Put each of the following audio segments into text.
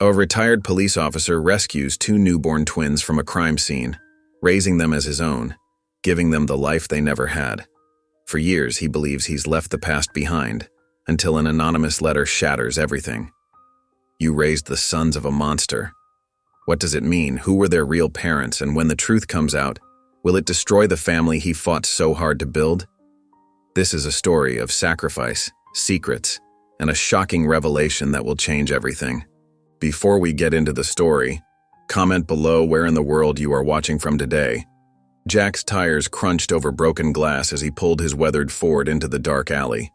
A retired police officer rescues two newborn twins from a crime scene, raising them as his own, giving them the life they never had. For years, he believes he's left the past behind, until an anonymous letter shatters everything. You raised the sons of a monster. What does it mean? Who were their real parents? And when the truth comes out, will it destroy the family he fought so hard to build? This is a story of sacrifice, secrets, and a shocking revelation that will change everything. Before we get into the story, comment below where in the world you are watching from today. Jack's tires crunched over broken glass as he pulled his weathered Ford into the dark alley.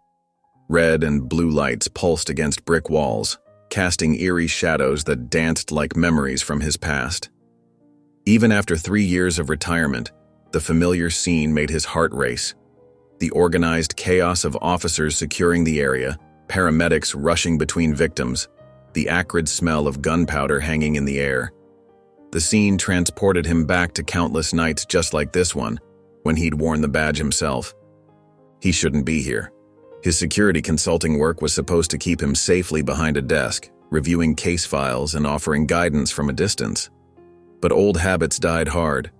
Red and blue lights pulsed against brick walls, casting eerie shadows that danced like memories from his past. Even after 3 years of retirement, the familiar scene made his heart race. The organized chaos of officers securing the area, paramedics rushing between victims, the acrid smell of gunpowder hanging in the air. The scene transported him back to countless nights just like this one, when he'd worn the badge himself. He shouldn't be here. His security consulting work was supposed to keep him safely behind a desk, reviewing case files and offering guidance from a distance. But old habits died hard,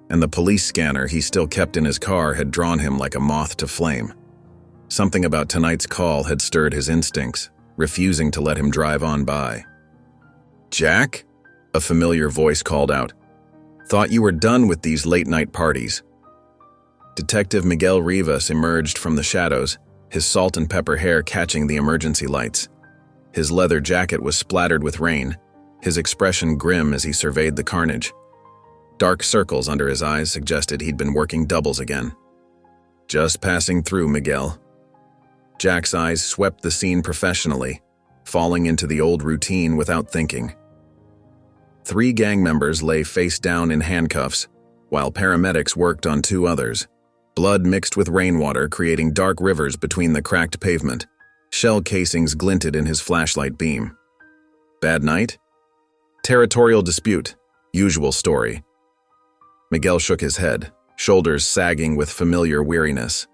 and the police scanner he still kept in his car had drawn him like a moth to flame. Something about tonight's call had stirred his instincts, refusing to let him drive on by. "Jack?" a familiar voice called out. "Thought you were done with these late-night parties." Detective Miguel Rivas emerged from the shadows, his salt and pepper hair catching the emergency lights. His leather jacket was splattered with rain, his expression grim as he surveyed the carnage. Dark circles under his eyes suggested he'd been working doubles again. "Just passing through, Miguel." Jack's eyes swept the scene professionally, falling into the old routine without thinking. 3 gang members lay face down in handcuffs, while paramedics worked on 2 others. Blood mixed with rainwater, creating dark rivers between the cracked pavement. Shell casings glinted in his flashlight beam. Bad night? Territorial dispute. Usual story. Miguel shook his head, shoulders sagging with familiar weariness.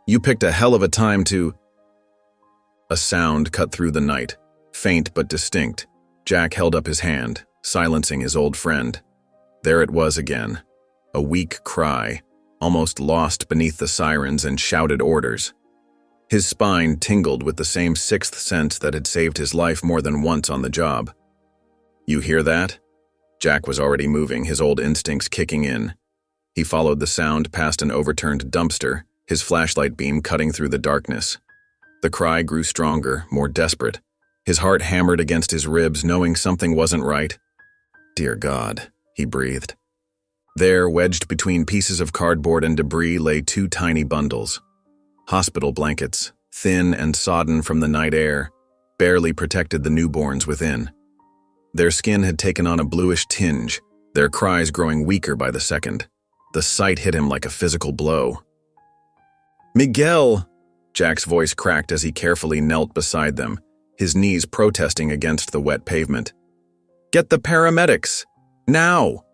"You picked a hell of a time to—" A sound cut through the night, faint but distinct. Jack held up his hand, silencing his old friend. There it was again, a weak cry, almost lost beneath the sirens and shouted orders. His spine tingled with the same sixth sense that had saved his life more than once on the job. "You hear that?" Jack was already moving, his old instincts kicking in. He followed the sound past an overturned dumpster, his flashlight beam cutting through the darkness. The cry grew stronger, more desperate. His heart hammered against his ribs, knowing something wasn't right. "Dear God," he breathed. There, wedged between pieces of cardboard and debris, lay 2 tiny bundles. Hospital blankets, thin and sodden from the night air, barely protected the newborns within. Their skin had taken on a bluish tinge, their cries growing weaker by the second. The sight hit him like a physical blow. "Miguel!" Jack's voice cracked as he carefully knelt beside them, his knees protesting against the wet pavement. "Get the paramedics! Now!"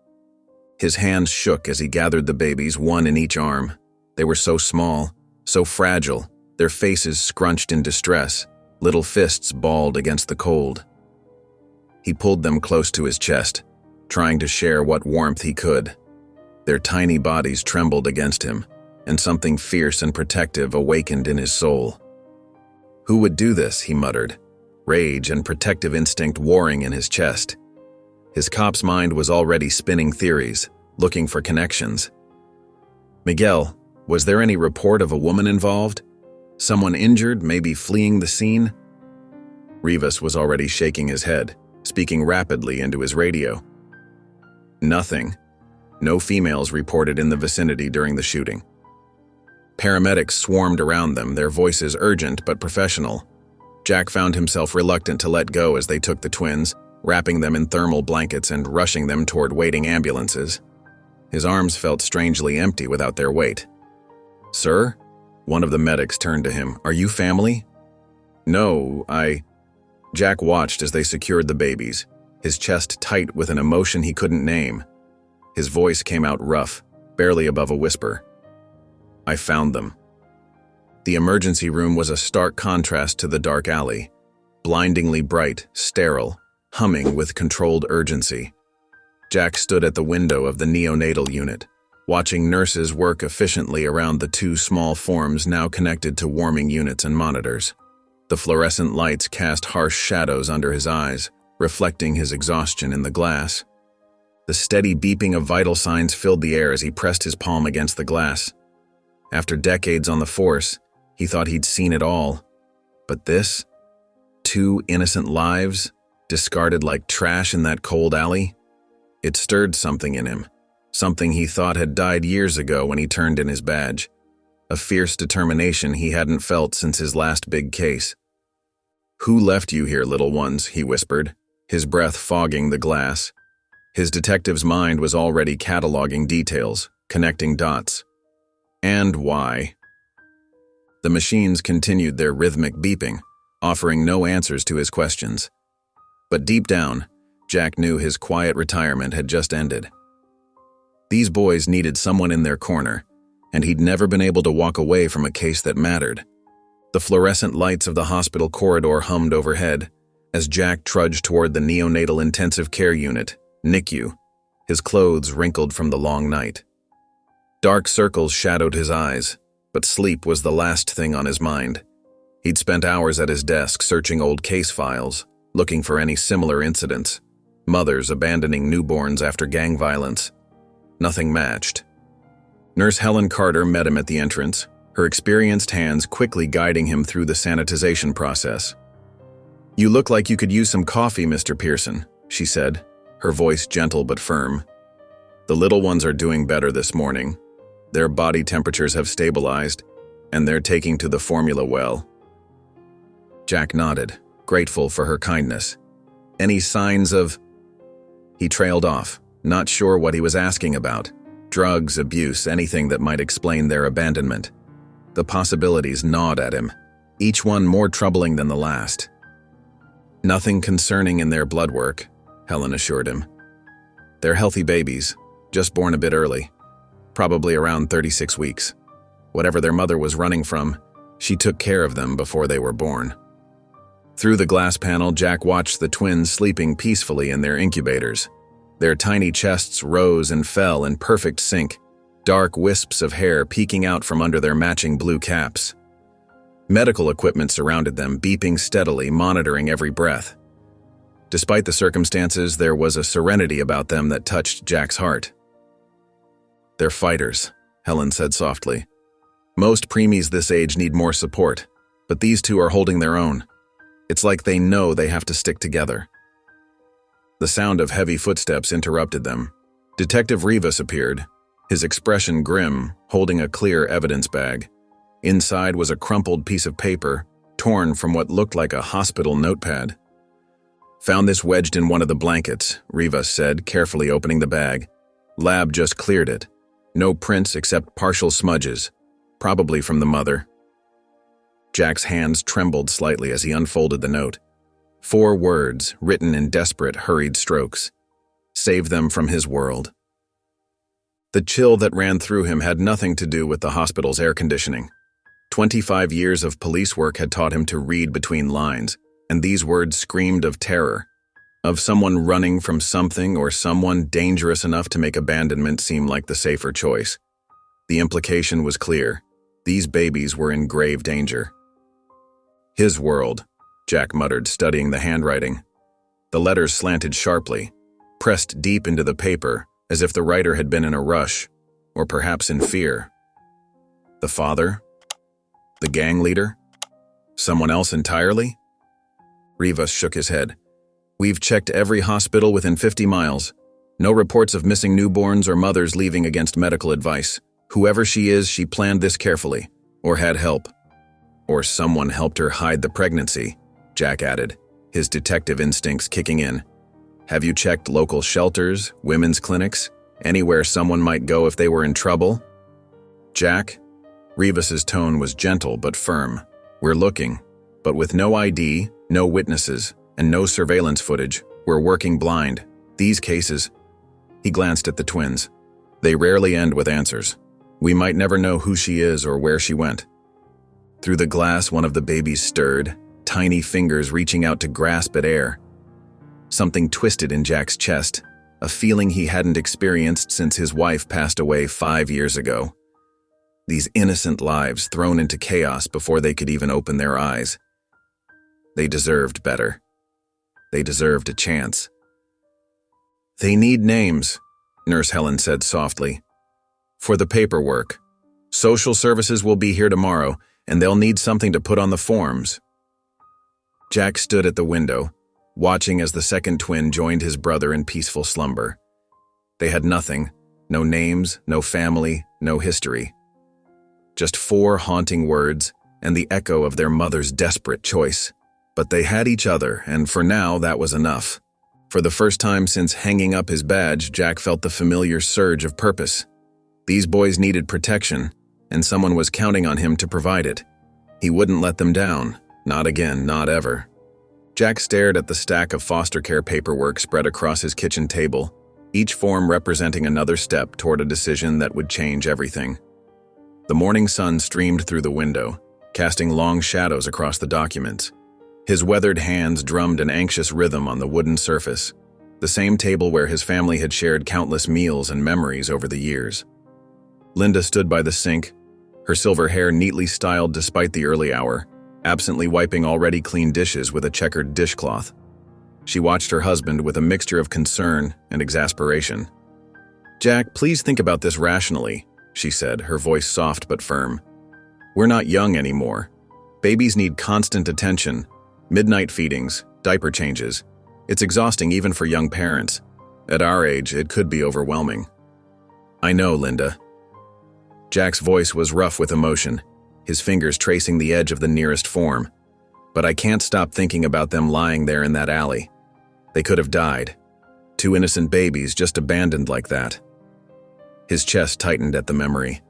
His hands shook as he gathered the babies, 1 in each arm. They were so small, so fragile, their faces scrunched in distress, little fists balled against the cold. He pulled them close to his chest, trying to share what warmth he could. Their tiny bodies trembled against him, and something fierce and protective awakened in his soul. Who would do this, he muttered, rage and protective instinct warring in his chest. His cop's mind was already spinning theories, looking for connections. "Miguel, was there any report of a woman involved? Someone injured, maybe fleeing the scene?" Rivas was already shaking his head, speaking rapidly into his radio. "Nothing. No females reported in the vicinity during the shooting." Paramedics swarmed around them, their voices urgent but professional. Jack found himself reluctant to let go as they took the twins, wrapping them in thermal blankets and rushing them toward waiting ambulances. His arms felt strangely empty without their weight. "Sir?" One of the medics turned to him. "Are you family?" "No, Jack watched as they secured the babies, his chest tight with an emotion he couldn't name. His voice came out rough, barely above a whisper. "I found them." The emergency room was a stark contrast to the dark alley. Blindingly bright, sterile, humming with controlled urgency. Jack stood at the window of the neonatal unit, watching nurses work efficiently around the two small forms now connected to warming units and monitors. The fluorescent lights cast harsh shadows under his eyes, reflecting his exhaustion in the glass. The steady beeping of vital signs filled the air as he pressed his palm against the glass. After decades on the force, he thought he'd seen it all. But this? 2 innocent lives, discarded like trash in that cold alley? It stirred something in him, something he thought had died years ago when he turned in his badge. A fierce determination he hadn't felt since his last big case. "Who left you here, little ones?" he whispered, his breath fogging the glass. His detective's mind was already cataloging details, connecting dots. And why? The machines continued their rhythmic beeping, offering no answers to his questions. But deep down, Jack knew his quiet retirement had just ended. These boys needed someone in their corner, and he'd never been able to walk away from a case that mattered. The fluorescent lights of the hospital corridor hummed overhead as Jack trudged toward the neonatal intensive care unit, NICU, his clothes wrinkled from the long night. Dark circles shadowed his eyes, but sleep was the last thing on his mind. He'd spent hours at his desk searching old case files, looking for any similar incidents. Mothers abandoning newborns after gang violence. Nothing matched. Nurse Helen Carter met him at the entrance, her experienced hands quickly guiding him through the sanitization process. "You look like you could use some coffee, Mr. Pearson," she said, her voice gentle but firm. "The little ones are doing better this morning. Their body temperatures have stabilized, and they're taking to the formula well." Jack nodded, grateful for her kindness. "Any signs of—" He trailed off, not sure what he was asking about. Drugs, abuse, anything that might explain their abandonment. The possibilities gnawed at him, each one more troubling than the last. "Nothing concerning in their blood work," Helen assured him. "They're healthy babies, just born a bit early, probably around 36 weeks. Whatever their mother was running from, she took care of them before they were born." Through the glass panel, Jack watched the twins sleeping peacefully in their incubators. Their tiny chests rose and fell in perfect sync, dark wisps of hair peeking out from under their matching blue caps. Medical equipment surrounded them, beeping steadily, monitoring every breath. Despite the circumstances, there was a serenity about them that touched Jack's heart. "They're fighters," Helen said softly. "Most preemies this age need more support, but these two are holding their own. It's like they know they have to stick together." The sound of heavy footsteps interrupted them. Detective Rivas appeared, his expression grim, holding a clear evidence bag. Inside was a crumpled piece of paper, torn from what looked like a hospital notepad. "Found this wedged in one of the blankets," Rivas said, carefully opening the bag. "Lab just cleared it. No prints except partial smudges, probably from the mother." Jack's hands trembled slightly as he unfolded the note. 4 words, written in desperate, hurried strokes. Save them from his world. The chill that ran through him had nothing to do with the hospital's air conditioning. 25 years of police work had taught him to read between lines, and these words screamed of terror, of someone running from something or someone dangerous enough to make abandonment seem like the safer choice. The implication was clear. These babies were in grave danger. "His world," Jack muttered, studying the handwriting. The letters slanted sharply, pressed deep into the paper, as if the writer had been in a rush, or perhaps in fear. The father? The gang leader? Someone else entirely? Rivas shook his head. "We've checked every hospital within 50 miles. No reports of missing newborns or mothers leaving against medical advice. Whoever she is, she planned this carefully, or had help. Or someone helped her hide the pregnancy," Jack added, his detective instincts kicking in. "Have you checked local shelters, women's clinics, anywhere someone might go if they were in trouble?" "Jack?" Rivas's tone was gentle but firm. "We're looking, but with no ID, no witnesses, and no surveillance footage, we're working blind. These cases—" He glanced at the twins. "They rarely end with answers. We might never know who she is or where she went." Through the glass, one of the babies stirred, tiny fingers reaching out to grasp at air. Something twisted in Jack's chest, a feeling he hadn't experienced since his wife passed away 5 years ago. These innocent lives thrown into chaos before they could even open their eyes. They deserved better. They deserved a chance. "They need names," Nurse Helen said softly. "For the paperwork. Social services will be here tomorrow, and they'll need something to put on the forms." Jack stood at the window, watching as the second twin joined his brother in peaceful slumber. They had nothing, no names, no family, no history. Just 4 haunting words and the echo of their mother's desperate choice. But they had each other, and for now that was enough. For the first time since hanging up his badge, Jack felt the familiar surge of purpose. These boys needed protection, and someone was counting on him to provide it. He wouldn't let them down. Not again, not ever. Jack stared at the stack of foster care paperwork spread across his kitchen table, each form representing another step toward a decision that would change everything. The morning sun streamed through the window, casting long shadows across the documents. His weathered hands drummed an anxious rhythm on the wooden surface, the same table where his family had shared countless meals and memories over the years. Linda stood by the sink, her silver hair neatly styled despite the early hour, absently wiping already clean dishes with a checkered dishcloth. She watched her husband with a mixture of concern and exasperation. "Jack, please think about this rationally," she said, her voice soft but firm. "We're not young anymore. Babies need constant attention, midnight feedings, diaper changes. It's exhausting even for young parents. At our age, it could be overwhelming." "I know, Linda." Jack's voice was rough with emotion, his fingers tracing the edge of the nearest form. "But I can't stop thinking about them lying there in that alley. They could have died. 2 innocent babies just abandoned like that." His chest tightened at the memory.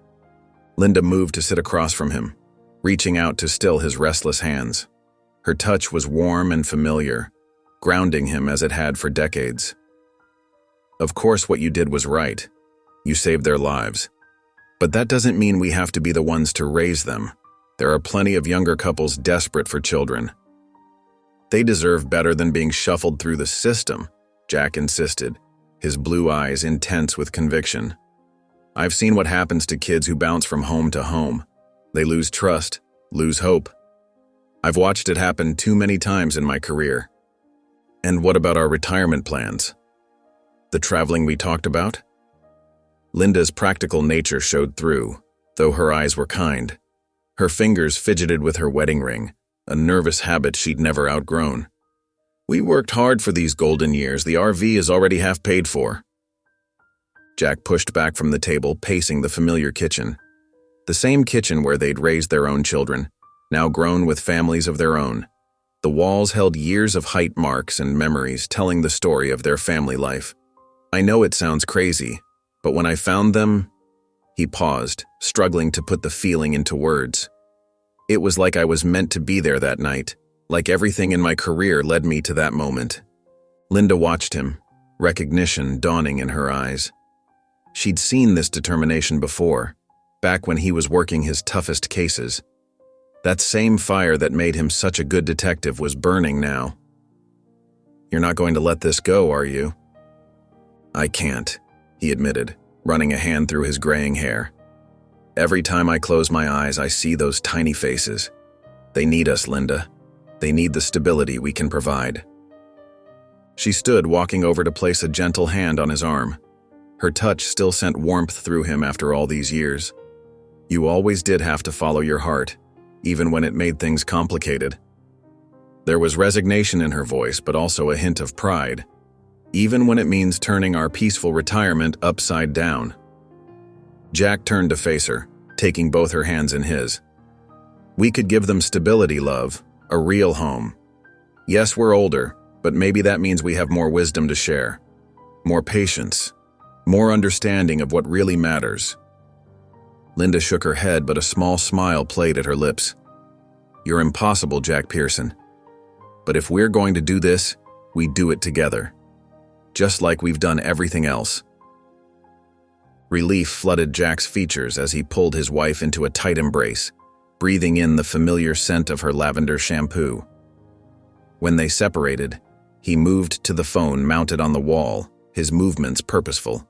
Linda moved to sit across from him, reaching out to still his restless hands. Her touch was warm and familiar, grounding him as it had for decades. "Of course what you did was right. You saved their lives. But that doesn't mean we have to be the ones to raise them. There are plenty of younger couples desperate for children. They deserve better than being shuffled through the system," Jack insisted, his blue eyes intense with conviction. "I've seen what happens to kids who bounce from home to home. They lose trust, lose hope. I've watched it happen too many times in my career." "And what about our retirement plans? The traveling we talked about?" Linda's practical nature showed through, though her eyes were kind. Her fingers fidgeted with her wedding ring, a nervous habit she'd never outgrown. "We worked hard for these golden years. The RV is already half paid for." Jack pushed back from the table, pacing the familiar kitchen. The same kitchen where they'd raised their own children, now grown with families of their own. The walls held years of height marks and memories telling the story of their family life. "I know it sounds crazy, but when I found them..." He paused, struggling to put the feeling into words. "It was like I was meant to be there that night, like everything in my career led me to that moment." Linda watched him, recognition dawning in her eyes. She'd seen this determination before, back when he was working his toughest cases. That same fire that made him such a good detective was burning now. "You're not going to let this go, are you?" "I can't," he admitted, running a hand through his graying hair. "Every time I close my eyes, I see those tiny faces. They need us, Linda. They need the stability we can provide." She stood, walking over to place a gentle hand on his arm. Her touch still sent warmth through him after all these years. "You always did have to follow your heart, even when it made things complicated." There was resignation in her voice, but also a hint of pride. "Even when it means turning our peaceful retirement upside down." Jack turned to face her, taking both her hands in his. "We could give them stability, love, a real home. Yes, we're older, but maybe that means we have more wisdom to share, more patience, more understanding of what really matters." Linda shook her head, but a small smile played at her lips. "You're impossible, Jack Pearson. But if we're going to do this, we do it together. Just like we've done everything else." Relief flooded Jack's features as he pulled his wife into a tight embrace, breathing in the familiar scent of her lavender shampoo. When they separated, He moved to the phone mounted on the wall, his movements purposeful.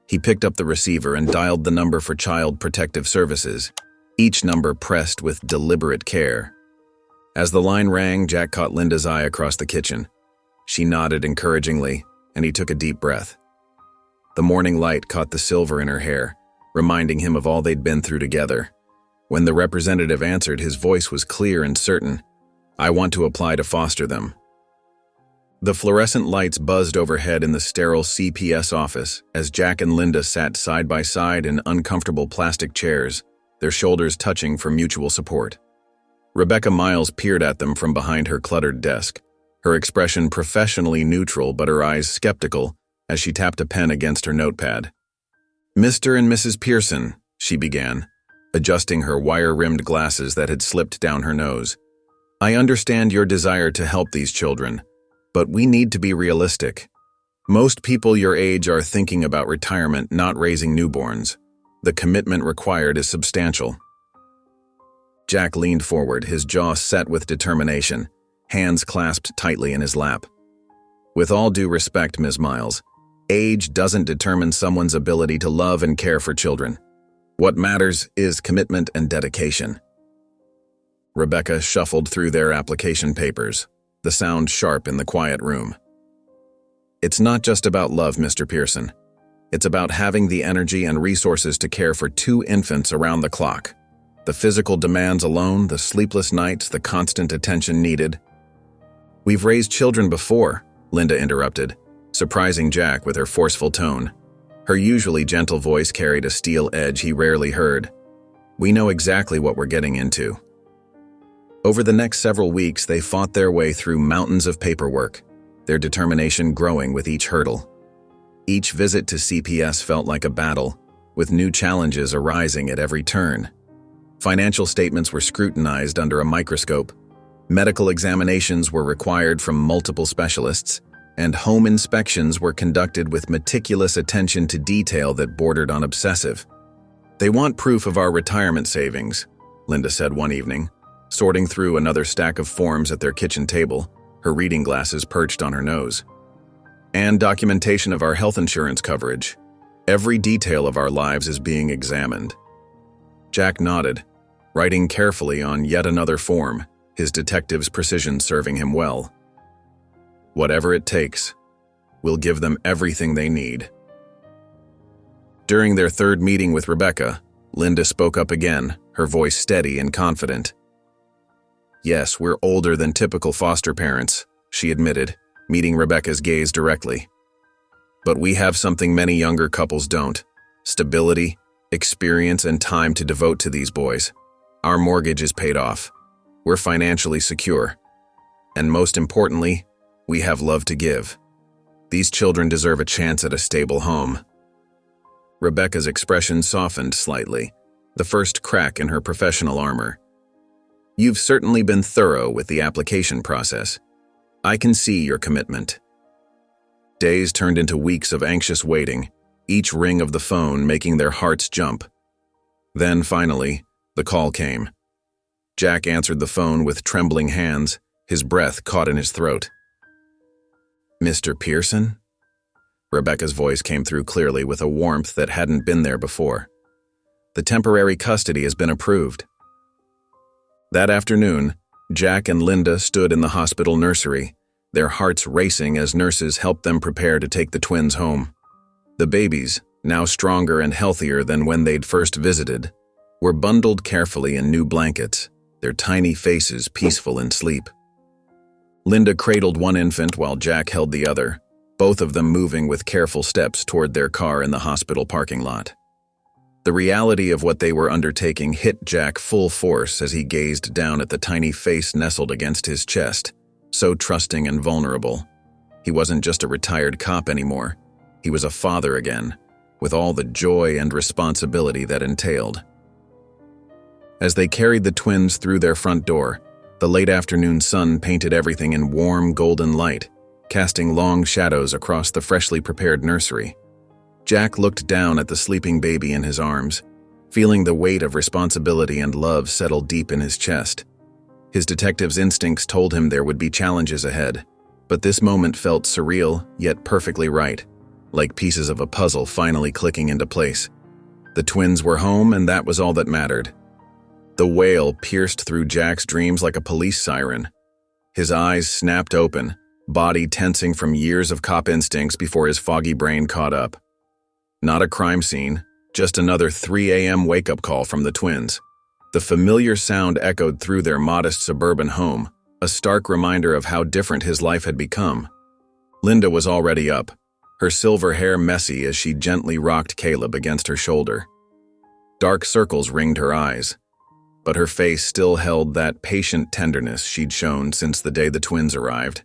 He picked up the receiver and dialed the number for Child Protective Services, each number pressed with deliberate care. As the line rang, Jack caught Linda's eye across the kitchen. She nodded encouragingly, and he took a deep breath. The morning light caught the silver in her hair, reminding him of all they'd been through together. When the representative answered, his voice was clear and certain. "I want to apply to foster them." The fluorescent lights buzzed overhead in the sterile CPS office as Jack and Linda sat side by side in uncomfortable plastic chairs, their shoulders touching for mutual support. Rebecca Miles peered at them from behind her cluttered desk, her expression professionally neutral but her eyes skeptical as she tapped a pen against her notepad. "Mr. and Mrs. Pearson," she began, adjusting her wire-rimmed glasses that had slipped down her nose. "I understand your desire to help these children, but we need to be realistic. Most people your age are thinking about retirement, not raising newborns. The commitment required is substantial." Jack leaned forward, his jaw set with determination, hands clasped tightly in his lap. "With all due respect, Ms. Miles, age doesn't determine someone's ability to love and care for children. What matters is commitment and dedication." Rebecca shuffled through their application papers, the sound sharp in the quiet room. "It's not just about love, Mr. Pearson. It's about having the energy and resources to care for 2 infants around the clock. The physical demands alone, the sleepless nights, the constant attention needed." "We've raised children before," Linda interrupted, surprising Jack with her forceful tone. Her usually gentle voice carried a steel edge he rarely heard. "We know exactly what we're getting into." Over the next several weeks, they fought their way through mountains of paperwork, their determination growing with each hurdle. Each visit to CPS felt like a battle, with new challenges arising at every turn. Financial statements were scrutinized under a microscope, medical examinations were required from multiple specialists, and home inspections were conducted with meticulous attention to detail that bordered on obsessive. "They want proof of our retirement savings," Linda said one evening, sorting through another stack of forms at their kitchen table, her reading glasses perched on her nose. "And documentation of our health insurance coverage. Every detail of our lives is being examined." Jack nodded, writing carefully on yet another form, his detective's precision serving him well. "Whatever it takes, we'll give them everything they need." During their third meeting with Rebecca, Linda spoke up again, her voice steady and confident. "Yes, we're older than typical foster parents," she admitted, meeting Rebecca's gaze directly. "But we have something many younger couples don't: stability, experience, and time to devote to these boys. Our mortgage is paid off. We're financially secure. And most importantly, we have love to give. These children deserve a chance at a stable home." Rebecca's expression softened slightly, the first crack in her professional armor. "You've certainly been thorough with the application process. I can see your commitment." Days turned into weeks of anxious waiting, each ring of the phone making their hearts jump. Then, finally, the call came. Jack answered the phone with trembling hands, his breath caught in his throat. "Mr. Pearson?" Rebecca's voice came through clearly with a warmth that hadn't been there before. "The temporary custody has been approved." That afternoon, Jack and Linda stood in the hospital nursery, their hearts racing as nurses helped them prepare to take the twins home. The babies, now stronger and healthier than when they'd first visited, were bundled carefully in new blankets, their tiny faces peaceful in sleep. Linda cradled one infant while Jack held the other, both of them moving with careful steps toward their car in the hospital parking lot. The reality of what they were undertaking hit Jack full force as he gazed down at the tiny face nestled against his chest, so trusting and vulnerable. He wasn't just a retired cop anymore. He was a father again, with all the joy and responsibility that entailed. As they carried the twins through their front door, the late afternoon sun painted everything in warm golden light, casting long shadows across the freshly prepared nursery. Jack looked down at the sleeping baby in his arms, feeling the weight of responsibility and love settle deep in his chest. His detective's instincts told him there would be challenges ahead, But this moment felt surreal, yet perfectly right, like pieces of a puzzle finally clicking into place. The twins were home, and that was all that mattered. The wail pierced through Jack's dreams like a police siren. His eyes snapped open, body tensing from years of cop instincts before his foggy brain caught up. Not a crime scene, just another 3 a.m. wake-up call from the twins. The familiar sound echoed through their modest suburban home, a stark reminder of how different his life had become. Linda was already up, her silver hair messy as she gently rocked Caleb against her shoulder. Dark circles ringed her eyes, but her face still held that patient tenderness she'd shown since the day the twins arrived.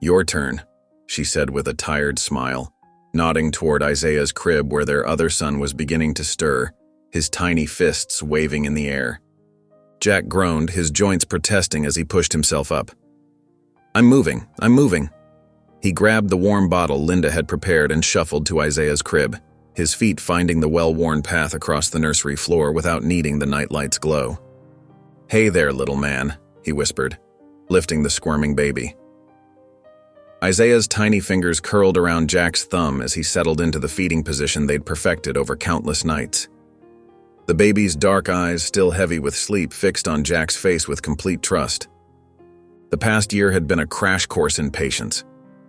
"Your turn," she said with a tired smile, nodding toward Isaiah's crib where their other son was beginning to stir, his tiny fists waving in the air. Jack groaned, his joints protesting as he pushed himself up. I'm moving. He grabbed the warm bottle Linda had prepared and shuffled to Isaiah's crib, his feet finding the well-worn path across the nursery floor without needing the nightlight's glow. "Hey there, little man," he whispered, lifting the squirming baby. Isaiah's tiny fingers curled around Jack's thumb as he settled into the feeding position they'd perfected over countless nights. The baby's dark eyes, still heavy with sleep, fixed on Jack's face with complete trust. The past year had been a crash course in patience.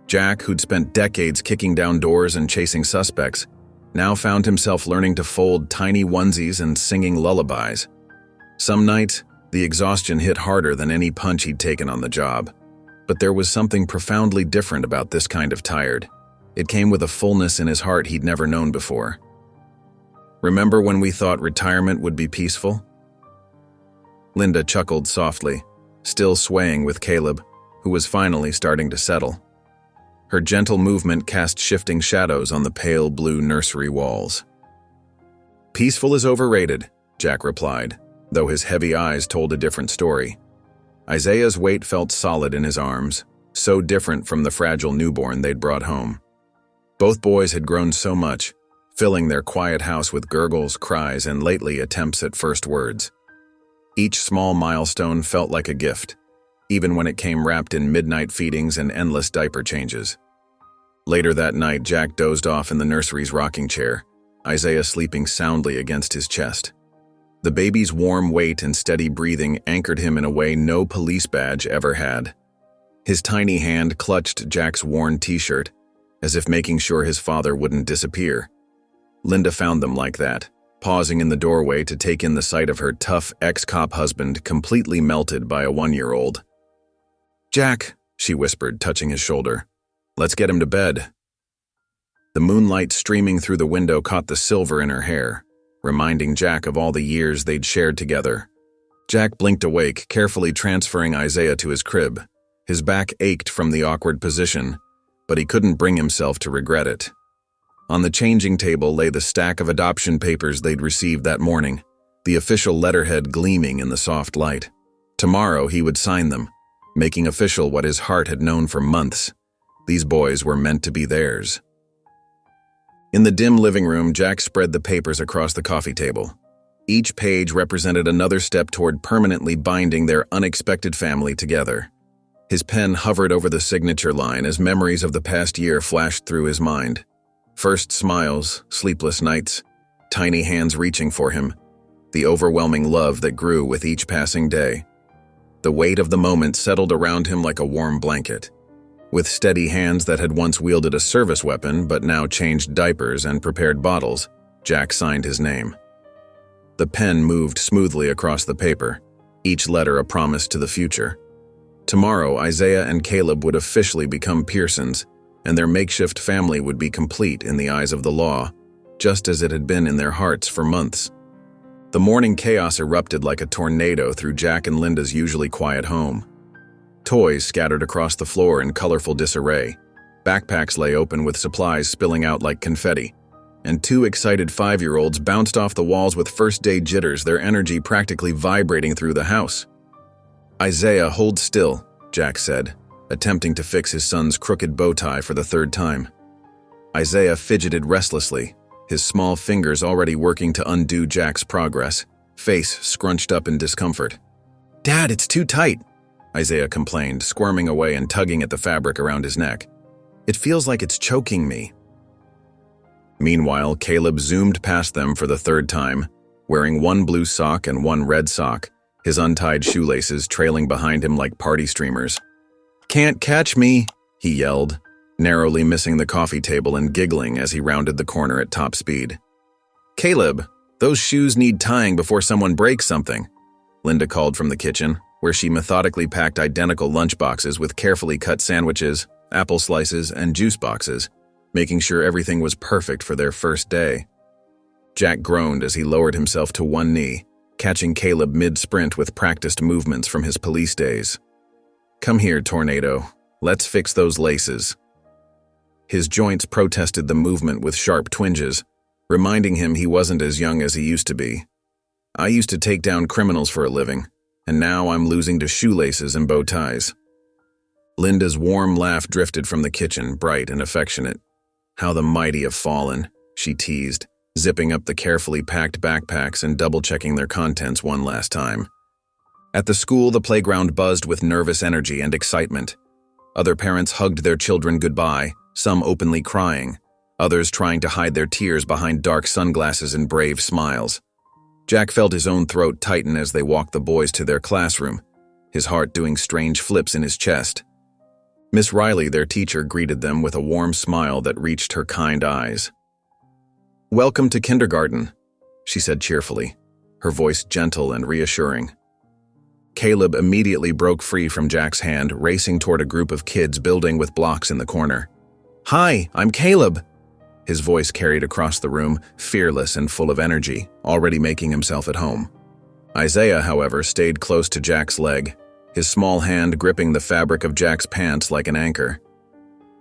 Jack, who'd spent decades kicking down doors and chasing suspects, now found himself learning to fold tiny onesies and singing lullabies. Some nights, the exhaustion hit harder than any punch he'd taken on the job. But there was something profoundly different about this kind of tired. It came with a fullness in his heart he'd never known before. "Remember when we thought retirement would be peaceful?" Linda chuckled softly, still swaying with Caleb, who was finally starting to settle. Her gentle movement cast shifting shadows on the pale blue nursery walls. "Peaceful is overrated," Jack replied, though his heavy eyes told a different story. Isaiah's weight felt solid in his arms, so different from the fragile newborn they'd brought home. Both boys had grown so much, filling their quiet house with gurgles, cries, and lately attempts at first words. Each small milestone felt like a gift, even when it came wrapped in midnight feedings and endless diaper changes. Later that night, Jack dozed off in the nursery's rocking chair, Isaiah sleeping soundly against his chest. The baby's warm weight and steady breathing anchored him in a way no police badge ever had. His tiny hand clutched Jack's worn t-shirt, as if making sure his father wouldn't disappear. Linda found them like that, pausing in the doorway to take in the sight of her tough ex-cop husband completely melted by a 1-year-old. "Jack," she whispered, touching his shoulder. "Let's get him to bed." The moonlight streaming through the window caught the silver in her hair, reminding Jack of all the years they'd shared together. Jack blinked awake, carefully transferring Isaiah to his crib. His back ached from the awkward position, but he couldn't bring himself to regret it. On the changing table lay the stack of adoption papers they'd received that morning, the official letterhead gleaming in the soft light. Tomorrow he would sign them, making official what his heart had known for months. These boys were meant to be theirs. In the dim living room, Jack spread the papers across the coffee table. Each page represented another step toward permanently binding their unexpected family together. His pen hovered over the signature line as memories of the past year flashed through his mind. First smiles, sleepless nights, tiny hands reaching for him, the overwhelming love that grew with each passing day. The weight of the moment settled around him like a warm blanket. With steady hands that had once wielded a service weapon but now changed diapers and prepared bottles, Jack signed his name. The pen moved smoothly across the paper, each letter a promise to the future. Tomorrow, Isaiah and Caleb would officially become Pearsons, and their makeshift family would be complete in the eyes of the law, just as it had been in their hearts for months. The morning chaos erupted like a tornado through Jack and Linda's usually quiet home. Toys scattered across the floor in colorful disarray, backpacks lay open with supplies spilling out like confetti, and 2 excited 5-year-olds bounced off the walls with first-day jitters, their energy practically vibrating through the house. "Isaiah, hold still," Jack said, attempting to fix his son's crooked bow tie for the 3rd time. Isaiah fidgeted restlessly, his small fingers already working to undo Jack's progress, face scrunched up in discomfort. "Dad, it's too tight." Isaiah complained, squirming away and tugging at the fabric around his neck. "It feels like it's choking me." Meanwhile, Caleb zoomed past them for the third time, wearing one blue sock and one red sock, his untied shoelaces trailing behind him like party streamers. "Can't catch me," he yelled, narrowly missing the coffee table and giggling as he rounded the corner at top speed. "Caleb, those shoes need tying before someone breaks something," Linda called from the kitchen, where she methodically packed identical lunchboxes with carefully cut sandwiches, apple slices, and juice boxes, making sure everything was perfect for their first day. Jack groaned as he lowered himself to one knee, catching Caleb mid-sprint with practiced movements from his police days. "Come here, Tornado. Let's fix those laces." His joints protested the movement with sharp twinges, reminding him he wasn't as young as he used to be. "I used to take down criminals for a living, and now I'm losing to shoelaces and bow ties." Linda's warm laugh drifted from the kitchen, bright and affectionate. "How the mighty have fallen," she teased, zipping up the carefully packed backpacks and double-checking their contents one last time. At the school, the playground buzzed with nervous energy and excitement. Other parents hugged their children goodbye, some openly crying, others trying to hide their tears behind dark sunglasses and brave smiles. Jack felt his own throat tighten as they walked the boys to their classroom, his heart doing strange flips in his chest. Miss Riley, their teacher, greeted them with a warm smile that reached her kind eyes. "Welcome to kindergarten," she said cheerfully, her voice gentle and reassuring. Caleb immediately broke free from Jack's hand, racing toward a group of kids building with blocks in the corner. "Hi, I'm Caleb," his voice carried across the room, fearless and full of energy, already making himself at home. Isaiah, however, stayed close to Jack's leg, his small hand gripping the fabric of Jack's pants like an anchor.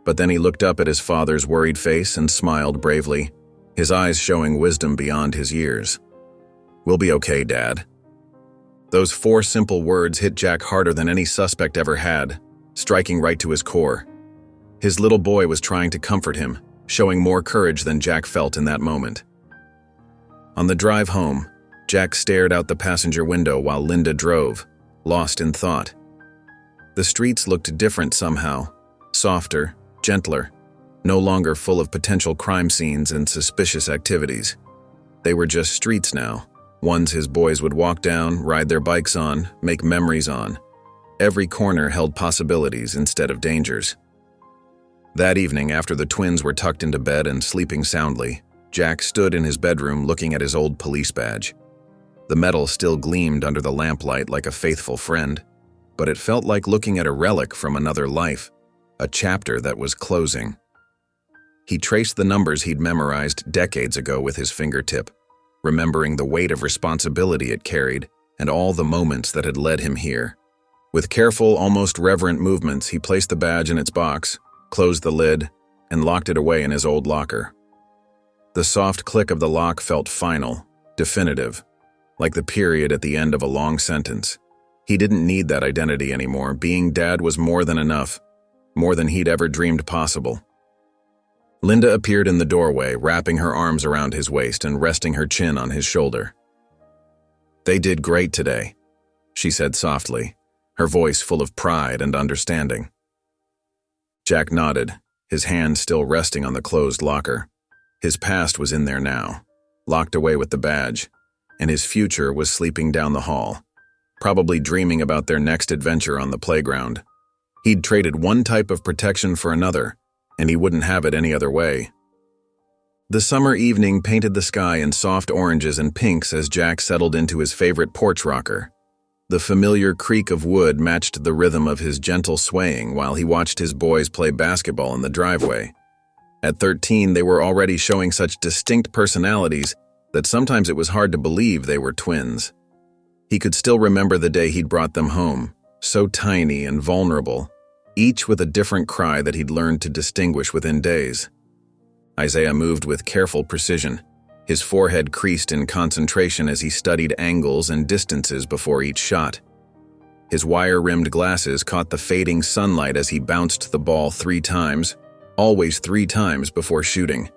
But then he looked up at his father's worried face and smiled bravely, his eyes showing wisdom beyond his years. "We'll be okay, Dad." Those 4 simple words hit Jack harder than any suspect ever had, striking right to his core. His little boy was trying to comfort him, showing more courage than Jack felt in that moment. On the drive home, Jack stared out the passenger window while Linda drove, lost in thought. The streets looked different somehow, softer, gentler, no longer full of potential crime scenes and suspicious activities. They were just streets now, ones his boys would walk down, ride their bikes on, make memories on. Every corner held possibilities instead of dangers. That evening, after the twins were tucked into bed and sleeping soundly, Jack stood in his bedroom looking at his old police badge. The metal still gleamed under the lamplight like a faithful friend, but it felt like looking at a relic from another life, a chapter that was closing. He traced the numbers he'd memorized decades ago with his fingertip, remembering the weight of responsibility it carried and all the moments that had led him here. With careful, almost reverent movements, he placed the badge in its box, closed the lid, and locked it away in his old locker. The soft click of the lock felt final, definitive, like the period at the end of a long sentence. He didn't need that identity anymore. Being Dad was more than enough, more than he'd ever dreamed possible. Linda appeared in the doorway, wrapping her arms around his waist and resting her chin on his shoulder. "They did great today," she said softly, her voice full of pride and understanding. Jack nodded, his hand still resting on the closed locker. His past was in there now, locked away with the badge, and his future was sleeping down the hall, probably dreaming about their next adventure on the playground. He'd traded one type of protection for another, and he wouldn't have it any other way. The summer evening painted the sky in soft oranges and pinks as Jack settled into his favorite porch rocker. The familiar creak of wood matched the rhythm of his gentle swaying while he watched his boys play basketball in the driveway. At 13, they were already showing such distinct personalities that sometimes it was hard to believe they were twins. He could still remember the day he'd brought them home, so tiny and vulnerable, each with a different cry that he'd learned to distinguish within days. Isaiah moved with careful precision, his forehead creased in concentration as he studied angles and distances before each shot. His wire-rimmed glasses caught the fading sunlight as he bounced the ball 3 times, always 3 times before shooting.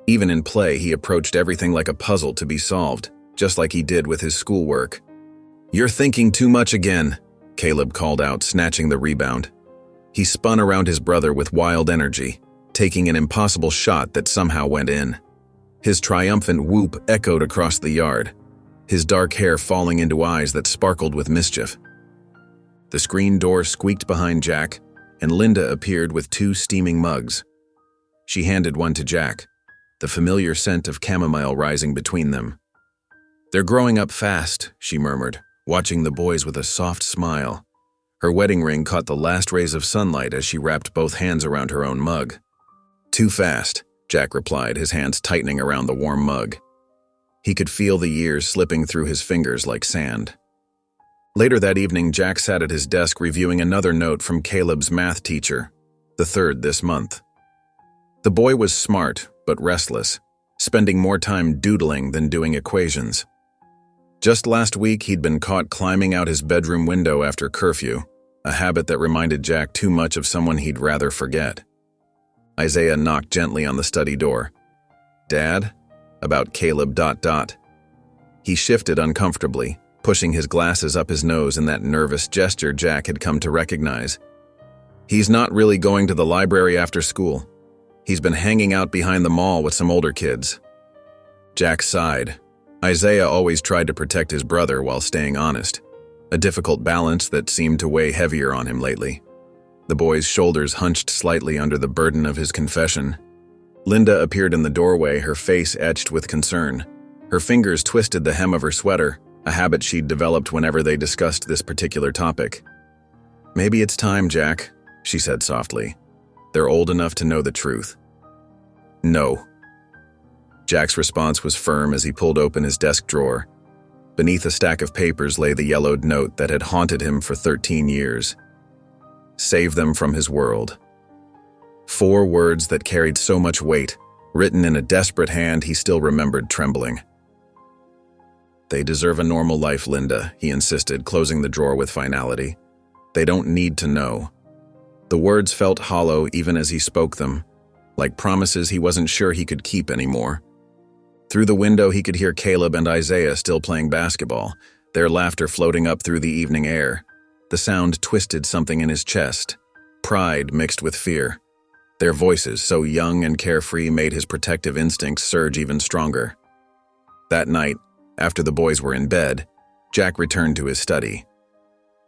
Even in play, he approached everything like a puzzle to be solved, just like he did with his schoolwork. "You're thinking too much again," Caleb called out, snatching the rebound. He spun around his brother with wild energy, taking an impossible shot that somehow went in. His triumphant whoop echoed across the yard, his dark hair falling into eyes that sparkled with mischief. The screen door squeaked behind Jack, and Linda appeared with 2 steaming mugs. She handed one to Jack, the familiar scent of chamomile rising between them. "They're growing up fast," she murmured, watching the boys with a soft smile. Her wedding ring caught the last rays of sunlight as she wrapped both hands around her own mug. "Too fast," Jack replied, his hands tightening around the warm mug. He could feel the years slipping through his fingers like sand. Later that evening, Jack sat at his desk reviewing another note from Caleb's math teacher, the 3rd this month. The boy was smart, but restless, spending more time doodling than doing equations. Just last week, he'd been caught climbing out his bedroom window after curfew, a habit that reminded Jack too much of someone he'd rather forget. Isaiah knocked gently on the study door. "Dad? About Caleb... He shifted uncomfortably, pushing his glasses up his nose in that nervous gesture Jack had come to recognize. "He's not really going to the library after school. He's been hanging out behind the mall with some older kids." Jack sighed. Isaiah always tried to protect his brother while staying honest, a difficult balance that seemed to weigh heavier on him lately. The boy's shoulders hunched slightly under the burden of his confession. Linda appeared in the doorway, her face etched with concern. Her fingers twisted the hem of her sweater, a habit she'd developed whenever they discussed this particular topic. "Maybe it's time, Jack," she said softly. "They're old enough to know the truth." "No." Jack's response was firm as he pulled open his desk drawer. Beneath a stack of papers lay the yellowed note that had haunted him for 13 years. "Save them from his world." 4 words that carried so much weight, written in a desperate hand he still remembered trembling. "They deserve a normal life, Linda," he insisted, closing the drawer with finality. "They don't need to know." The words felt hollow even as he spoke them, like promises he wasn't sure he could keep anymore. Through the window he could hear Caleb and Isaiah still playing basketball, their laughter floating up through the evening air. The sound twisted something in his chest, pride mixed with fear. Their voices, so young and carefree, made his protective instincts surge even stronger. That night, after the boys were in bed, Jack returned to his study.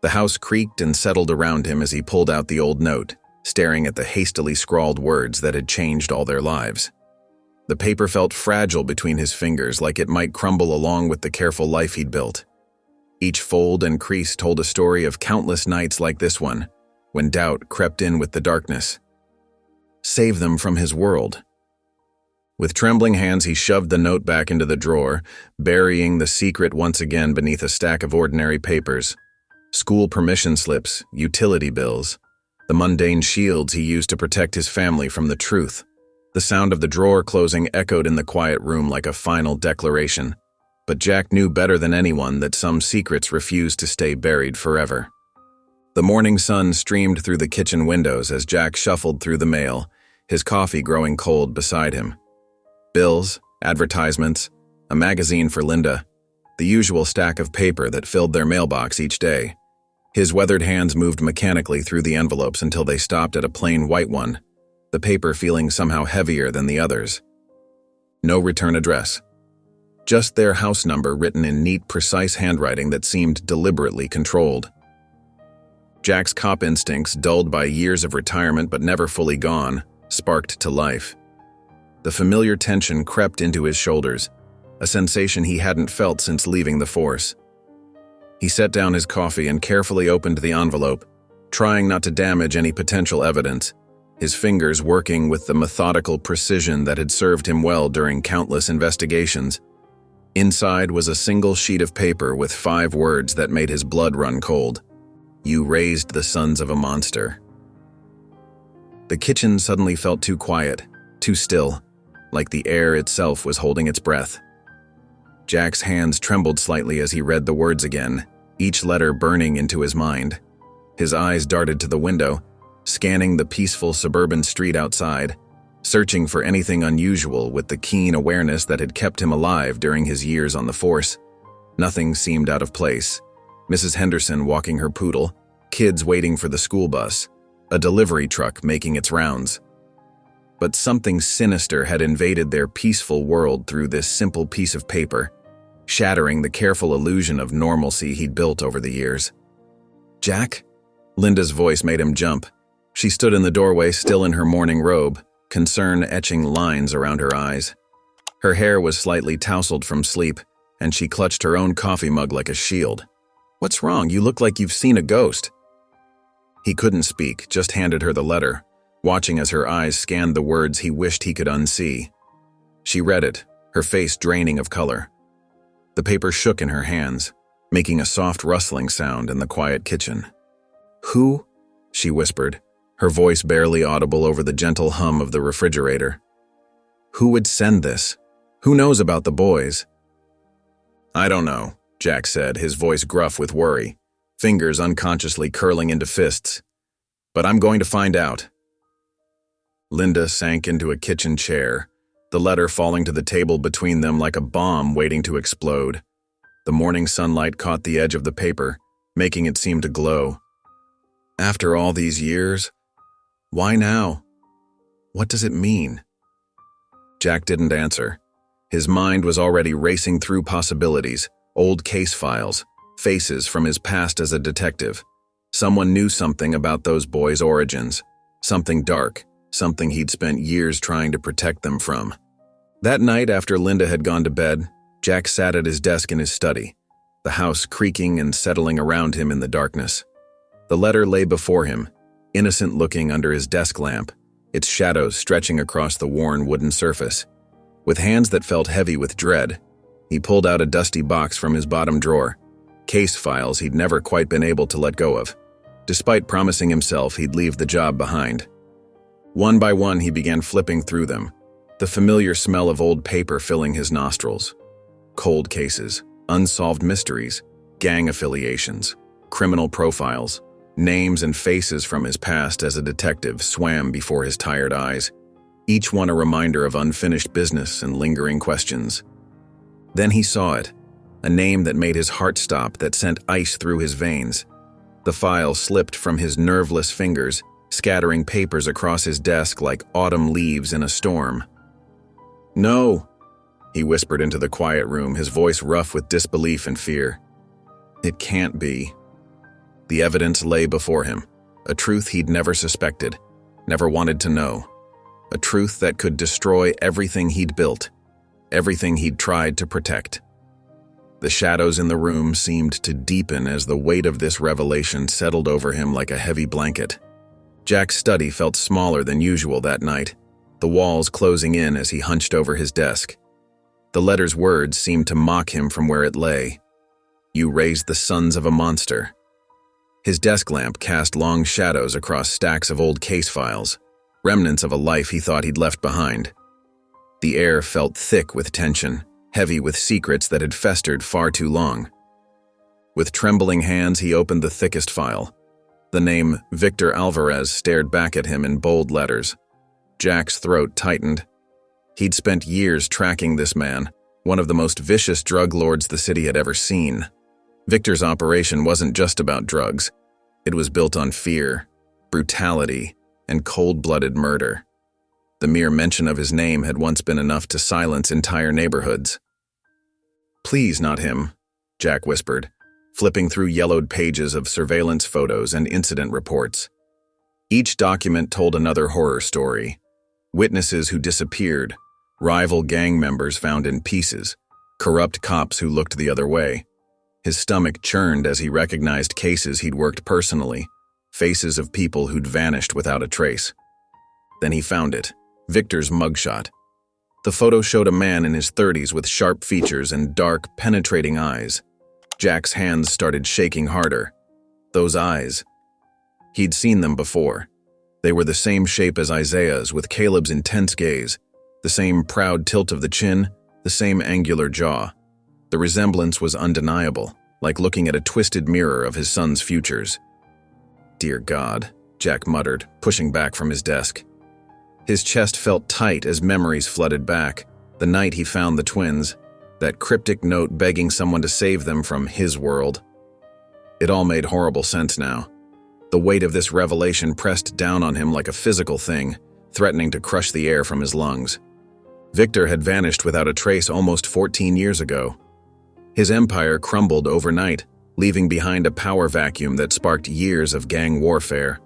The house creaked and settled around him as he pulled out the old note, staring at the hastily scrawled words that had changed all their lives. The paper felt fragile between his fingers, like it might crumble along with the careful life he'd built. Each fold and crease told a story of countless nights like this one, when doubt crept in with the darkness. Save them from his world. With trembling hands, he shoved the note back into the drawer, burying the secret once again beneath a stack of ordinary papers. School permission slips, utility bills, the mundane shields he used to protect his family from the truth. The sound of the drawer closing echoed in the quiet room like a final declaration. But Jack knew better than anyone that some secrets refused to stay buried forever. The morning sun streamed through the kitchen windows as Jack shuffled through the mail, his coffee growing cold beside him. Bills, advertisements, a magazine for Linda, the usual stack of paper that filled their mailbox each day. His weathered hands moved mechanically through the envelopes until they stopped at a plain white one, the paper feeling somehow heavier than the others. No return address. Just their house number written in neat, precise handwriting that seemed deliberately controlled. Jack's cop instincts, dulled by years of retirement but never fully gone, sparked to life. The familiar tension crept into his shoulders, a sensation he hadn't felt since leaving the force. He set down his coffee and carefully opened the envelope, trying not to damage any potential evidence, his fingers working with the methodical precision that had served him well during countless investigations. Inside was a single sheet of paper with 5 words that made his blood run cold. "You raised the sons of a monster." The kitchen suddenly felt too quiet, too still, like the air itself was holding its breath. Jack's hands trembled slightly as he read the words again, each letter burning into his mind. His eyes darted to the window, scanning the peaceful suburban street outside, searching for anything unusual with the keen awareness that had kept him alive during his years on the force. Nothing seemed out of place. Mrs. Henderson walking her poodle, kids waiting for the school bus, a delivery truck making its rounds. But something sinister had invaded their peaceful world through this simple piece of paper, shattering the careful illusion of normalcy he'd built over the years. "Jack?" Linda's voice made him jump. She stood in the doorway, still in her morning robe, concern etching lines around her eyes. Her hair was slightly tousled from sleep, and she clutched her own coffee mug like a shield. "What's wrong? You look like you've seen a ghost." He couldn't speak, just handed her the letter, watching as her eyes scanned the words he wished he could unsee. She read it, her face draining of color. The paper shook in her hands, making a soft rustling sound in the quiet kitchen. "Who?" she whispered, her voice barely audible over the gentle hum of the refrigerator. "Who would send this? Who knows about the boys?" "I don't know," Jack said, his voice gruff with worry, fingers unconsciously curling into fists. "But I'm going to find out." Linda sank into a kitchen chair, the letter falling to the table between them like a bomb waiting to explode. The morning sunlight caught the edge of the paper, making it seem to glow. After all these years? Why now? What does it mean? Jack didn't answer. His mind was already racing through possibilities, old case files, faces from his past as a detective. Someone knew something about those boys' origins, something dark, something he'd spent years trying to protect them from. That night after Linda had gone to bed, Jack sat at his desk in his study, the house creaking and settling around him in the darkness. The letter lay before him, innocent-looking under his desk lamp, its shadows stretching across the worn wooden surface. With hands that felt heavy with dread, he pulled out a dusty box from his bottom drawer, case files he'd never quite been able to let go of, despite promising himself he'd leave the job behind. One by one, he began flipping through them, the familiar smell of old paper filling his nostrils. Cold cases, unsolved mysteries, gang affiliations, criminal profiles, names and faces from his past as a detective swam before his tired eyes, each one a reminder of unfinished business and lingering questions. Then he saw it, a name that made his heart stop, that sent ice through his veins. The file slipped from his nerveless fingers, scattering papers across his desk like autumn leaves in a storm. "No," he whispered into the quiet room, his voice rough with disbelief and fear. "It can't be." The evidence lay before him, a truth he'd never suspected, never wanted to know. A truth that could destroy everything he'd built, everything he'd tried to protect. The shadows in the room seemed to deepen as the weight of this revelation settled over him like a heavy blanket. Jack's study felt smaller than usual that night, the walls closing in as he hunched over his desk. The letter's words seemed to mock him from where it lay. "You raised the sons of a monster." His desk lamp cast long shadows across stacks of old case files, remnants of a life he thought he'd left behind. The air felt thick with tension, heavy with secrets that had festered far too long. With trembling hands, he opened the thickest file. The name Victor Alvarez stared back at him in bold letters. Jack's throat tightened. He'd spent years tracking this man, one of the most vicious drug lords the city had ever seen. Victor's operation wasn't just about drugs. It was built on fear, brutality, and cold-blooded murder. The mere mention of his name had once been enough to silence entire neighborhoods. "Please, not him," Jack whispered, flipping through yellowed pages of surveillance photos and incident reports. Each document told another horror story. Witnesses who disappeared, rival gang members found in pieces, corrupt cops who looked the other way. His stomach churned as he recognized cases he'd worked personally, faces of people who'd vanished without a trace. Then he found it, Victor's mugshot. The photo showed a man in his 30s with sharp features and dark, penetrating eyes. Jack's hands started shaking harder. Those eyes. He'd seen them before. They were the same shape as Isaiah's, with Caleb's intense gaze, the same proud tilt of the chin, the same angular jaw. The resemblance was undeniable, like looking at a twisted mirror of his son's futures. "Dear God," Jack muttered, pushing back from his desk. His chest felt tight as memories flooded back. The night he found the twins, that cryptic note begging someone to save them from his world. It all made horrible sense now. The weight of this revelation pressed down on him like a physical thing, threatening to crush the air from his lungs. Victor had vanished without a trace almost 14 years ago. His empire crumbled overnight, leaving behind a power vacuum that sparked years of gang warfare.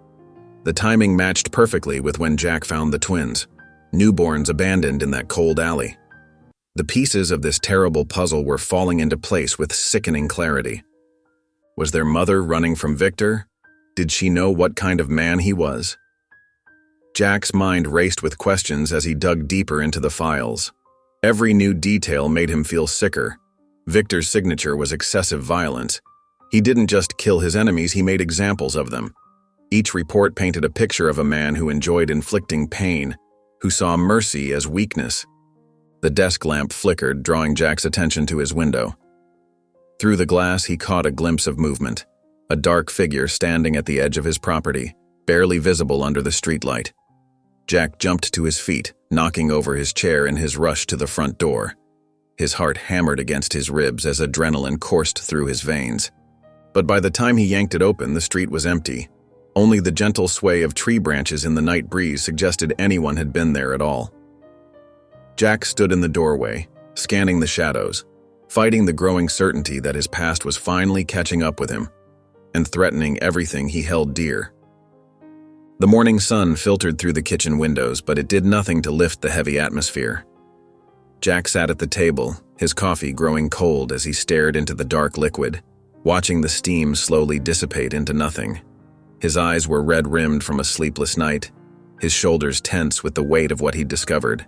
The timing matched perfectly with when Jack found the twins, newborns abandoned in that cold alley. The pieces of this terrible puzzle were falling into place with sickening clarity. Was their mother running from Victor? Did she know what kind of man he was? Jack's mind raced with questions as he dug deeper into the files. Every new detail made him feel sicker. Victor's signature was excessive violence. He didn't just kill his enemies, he made examples of them. Each report painted a picture of a man who enjoyed inflicting pain, who saw mercy as weakness. The desk lamp flickered, drawing Jack's attention to his window. Through the glass, he caught a glimpse of movement, a dark figure standing at the edge of his property, barely visible under the streetlight. Jack jumped to his feet, knocking over his chair in his rush to the front door. His heart hammered against his ribs as adrenaline coursed through his veins. But by the time he yanked it open, the street was empty. Only the gentle sway of tree branches in the night breeze suggested anyone had been there at all. Jack stood in the doorway, scanning the shadows, fighting the growing certainty that his past was finally catching up with him and threatening everything he held dear. The morning sun filtered through the kitchen windows, but it did nothing to lift the heavy atmosphere. Jack sat at the table, his coffee growing cold as he stared into the dark liquid, watching the steam slowly dissipate into nothing. His eyes were red-rimmed from a sleepless night, his shoulders tense with the weight of what he'd discovered.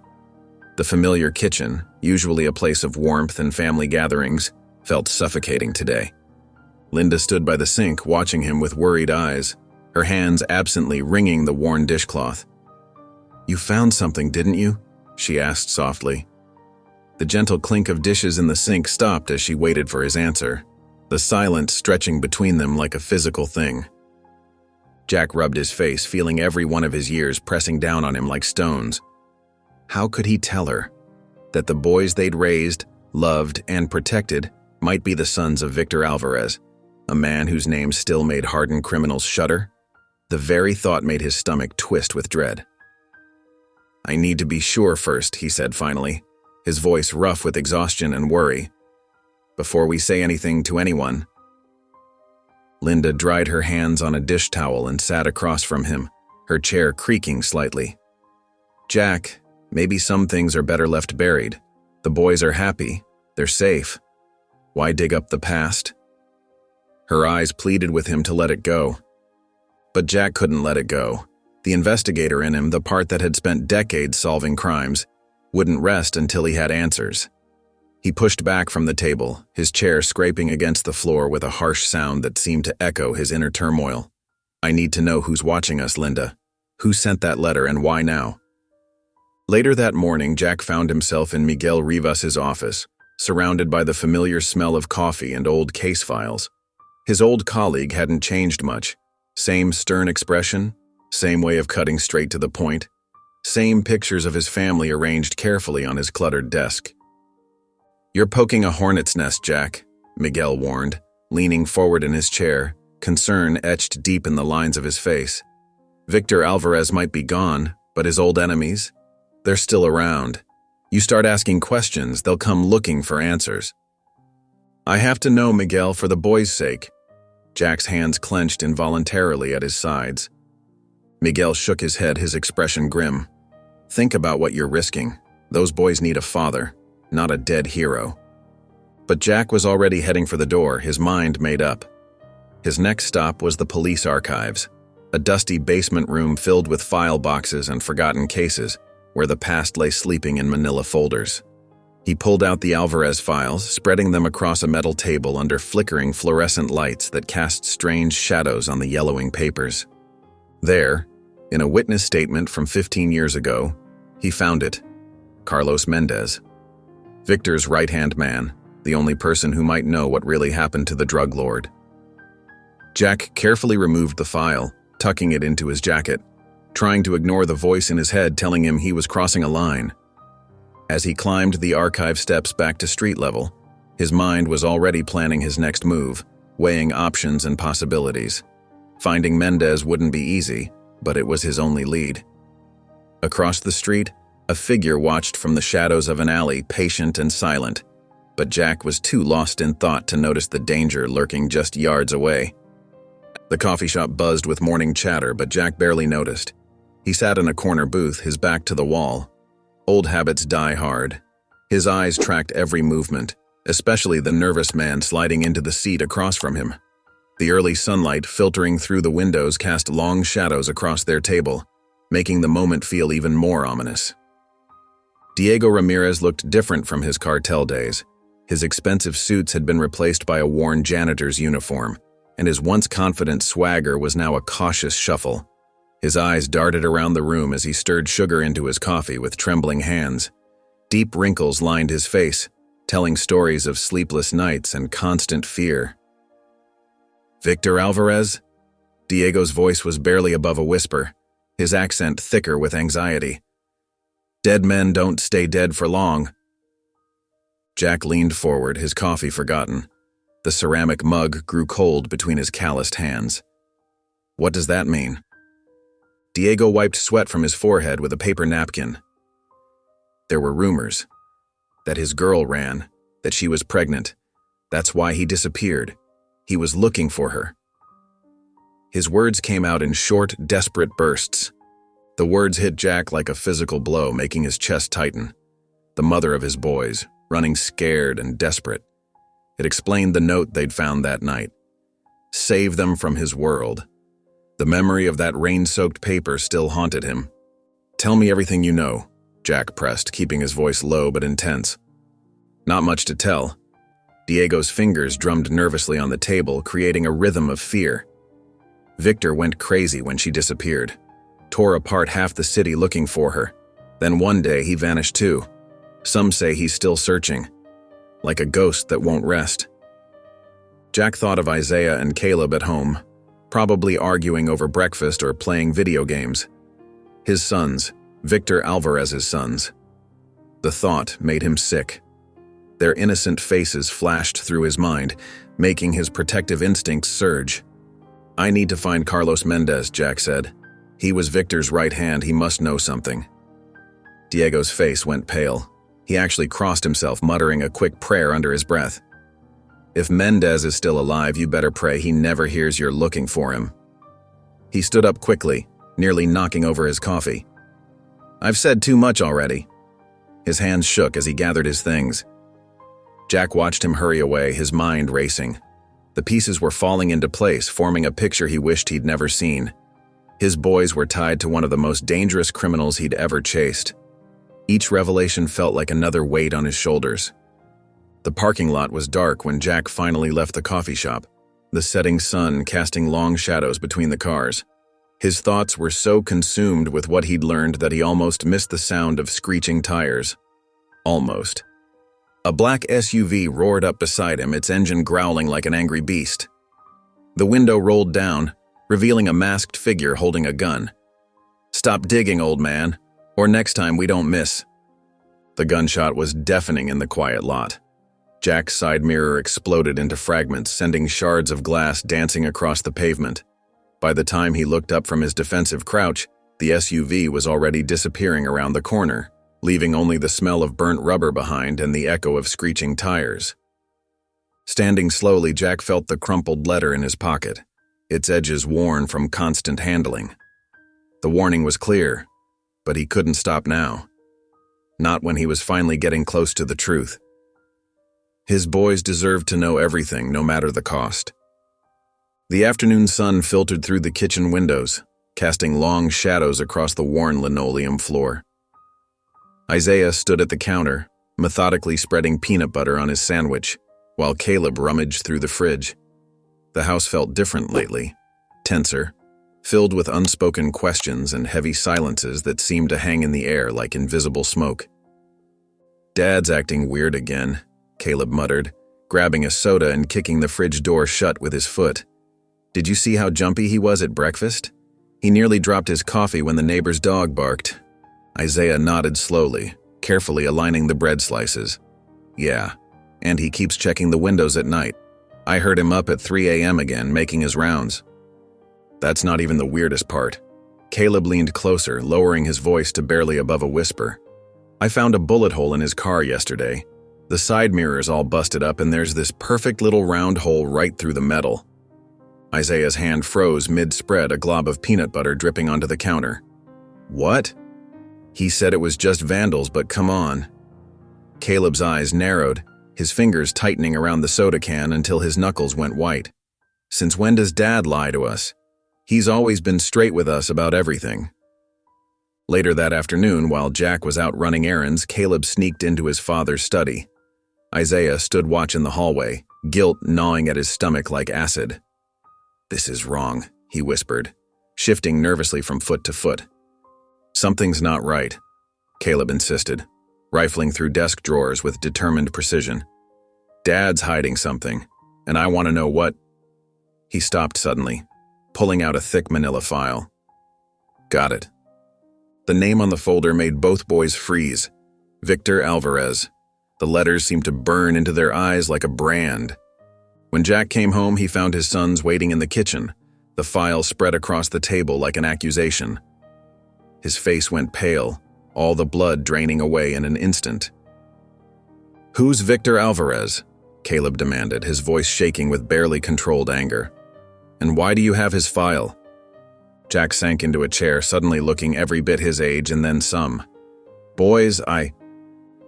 The familiar kitchen, usually a place of warmth and family gatherings, felt suffocating today. Linda stood by the sink, watching him with worried eyes, her hands absently wringing the worn dishcloth. "You found something, didn't you?" she asked softly. The gentle clink of dishes in the sink stopped as she waited for his answer, the silence stretching between them like a physical thing. Jack rubbed his face, feeling every one of his years pressing down on him like stones. How could he tell her that the boys they'd raised, loved, and protected might be the sons of Victor Alvarez, a man whose name still made hardened criminals shudder? The very thought made his stomach twist with dread. "I need to be sure first," he said finally, his voice rough with exhaustion and worry. "Before we say anything to anyone." Linda dried her hands on a dish towel and sat across from him, her chair creaking slightly. "Jack, maybe some things are better left buried. The boys are happy. They're safe. Why dig up the past?" Her eyes pleaded with him to let it go. But Jack couldn't let it go. The investigator in him, the part that had spent decades solving crimes, wouldn't rest until he had answers. He pushed back from the table, his chair scraping against the floor with a harsh sound that seemed to echo his inner turmoil. "I need to know who's watching us, Linda. Who sent that letter and why now?" Later that morning, Jack found himself in Miguel Rivas's office, surrounded by the familiar smell of coffee and old case files. His old colleague hadn't changed much. Same stern expression, same way of cutting straight to the point, same pictures of his family arranged carefully on his cluttered desk. "You're poking a hornet's nest, Jack," Miguel warned, leaning forward in his chair, concern etched deep in the lines of his face. "Victor Alvarez might be gone, but his old enemies? They're still around. You start asking questions, they'll come looking for answers." "I have to know, Miguel, for the boys' sake." Jack's hands clenched involuntarily at his sides. Miguel shook his head, his expression grim. "Think about what you're risking. Those boys need a father, not a dead hero." But Jack was already heading for the door, his mind made up. His next stop was the police archives, a dusty basement room filled with file boxes and forgotten cases, where the past lay sleeping in manila folders. He pulled out the Alvarez files, spreading them across a metal table under flickering fluorescent lights that cast strange shadows on the yellowing papers. There, in a witness statement from 15 years ago, he found it: Carlos Mendez. Victor's right-hand man, the only person who might know what really happened to the drug lord. Jack carefully removed the file, tucking it into his jacket, trying to ignore the voice in his head telling him he was crossing a line. As he climbed the archive steps back to street level, his mind was already planning his next move, weighing options and possibilities. Finding Mendez wouldn't be easy, but it was his only lead. Across the street, a figure watched from the shadows of an alley, patient and silent, but Jack was too lost in thought to notice the danger lurking just yards away. The coffee shop buzzed with morning chatter, but Jack barely noticed. He sat in a corner booth, his back to the wall. Old habits die hard. His eyes tracked every movement, especially the nervous man sliding into the seat across from him. The early sunlight filtering through the windows cast long shadows across their table, making the moment feel even more ominous. Diego Ramirez looked different from his cartel days. His expensive suits had been replaced by a worn janitor's uniform, and his once confident swagger was now a cautious shuffle. His eyes darted around the room as he stirred sugar into his coffee with trembling hands. Deep wrinkles lined his face, telling stories of sleepless nights and constant fear. "Victor Alvarez?" Diego's voice was barely above a whisper, his accent thicker with anxiety. "Dead men don't stay dead for long." Jack leaned forward, his coffee forgotten. The ceramic mug grew cold between his calloused hands. "What does that mean?" Diego wiped sweat from his forehead with a paper napkin. There were rumors that his girl ran, that she was pregnant. That's why he disappeared. He was looking for her. His words came out in short, desperate bursts. The words hit Jack like a physical blow, making his chest tighten. The mother of his boys, running scared and desperate. It explained the note they'd found that night. Save them from his world. The memory of that rain-soaked paper still haunted him. "Tell me everything you know," Jack pressed, keeping his voice low but intense. "Not much to tell." Diego's fingers drummed nervously on the table, creating a rhythm of fear. Victor went crazy when she disappeared, tore apart half the city looking for her. Then one day he vanished too. Some say he's still searching, like a ghost that won't rest. Jack thought of Isaiah and Caleb at home, probably arguing over breakfast or playing video games. His sons, Victor Alvarez's sons. The thought made him sick. Their innocent faces flashed through his mind, making his protective instincts surge. "I need to find Carlos Mendez," Jack said. "He was Victor's right hand, he must know something." Diego's face went pale. He actually crossed himself, muttering a quick prayer under his breath. "If Mendez is still alive, you better pray he never hears you're looking for him." He stood up quickly, nearly knocking over his coffee. "I've said too much already." His hands shook as he gathered his things. Jack watched him hurry away, his mind racing. The pieces were falling into place, forming a picture he wished he'd never seen. His boys were tied to one of the most dangerous criminals he'd ever chased. Each revelation felt like another weight on his shoulders. The parking lot was dark when Jack finally left the coffee shop, the setting sun casting long shadows between the cars. His thoughts were so consumed with what he'd learned that he almost missed the sound of screeching tires. Almost. A black SUV roared up beside him, its engine growling like an angry beast. The window rolled down, revealing a masked figure holding a gun. "Stop digging, old man, or next time we don't miss." The gunshot was deafening in the quiet lot. Jack's side mirror exploded into fragments, sending shards of glass dancing across the pavement. By the time he looked up from his defensive crouch, the SUV was already disappearing around the corner, leaving only the smell of burnt rubber behind and the echo of screeching tires. Standing slowly, Jack felt the crumpled letter in his pocket, its edges worn from constant handling. The warning was clear, but he couldn't stop now. Not when he was finally getting close to the truth. His boys deserved to know everything, no matter the cost. The afternoon sun filtered through the kitchen windows, casting long shadows across the worn linoleum floor. Isaiah stood at the counter, methodically spreading peanut butter on his sandwich, while Caleb rummaged through the fridge. The house felt different lately, tenser, filled with unspoken questions and heavy silences that seemed to hang in the air like invisible smoke. "Dad's acting weird again," Caleb muttered, grabbing a soda and kicking the fridge door shut with his foot. "Did you see how jumpy he was at breakfast? He nearly dropped his coffee when the neighbor's dog barked." Isaiah nodded slowly, carefully aligning the bread slices. "Yeah, and he keeps checking the windows at night. I heard him up at 3 a.m. again, making his rounds." That's not even the weirdest part. Caleb leaned closer, lowering his voice to barely above a whisper. I found a bullet hole in his car yesterday. The side mirror's all busted up and there's this perfect little round hole right through the metal. Isaiah's hand froze mid-spread, a glob of peanut butter dripping onto the counter. What? He said it was just vandals, but come on. Caleb's eyes narrowed, his fingers tightening around the soda can until his knuckles went white. Since when does Dad lie to us? He's always been straight with us about everything. Later that afternoon, while Jack was out running errands, Caleb sneaked into his father's study. Isaiah stood watch in the hallway, guilt gnawing at his stomach like acid. "This is wrong," he whispered, shifting nervously from foot to foot. "Something's not right," Caleb insisted, rifling through desk drawers with determined precision. "Dad's hiding something, and I want to know what." He stopped suddenly, pulling out a thick manila file. Got it. The name on the folder made both boys freeze. Victor Alvarez. The letters seemed to burn into their eyes like a brand. When Jack came home, he found his sons waiting in the kitchen, the file spread across the table like an accusation. His face went pale, all the blood draining away in an instant. "Who's Victor Alvarez?" Caleb demanded, his voice shaking with barely controlled anger. "And why do you have his file?" Jack sank into a chair, suddenly looking every bit his age and then some. "Boys,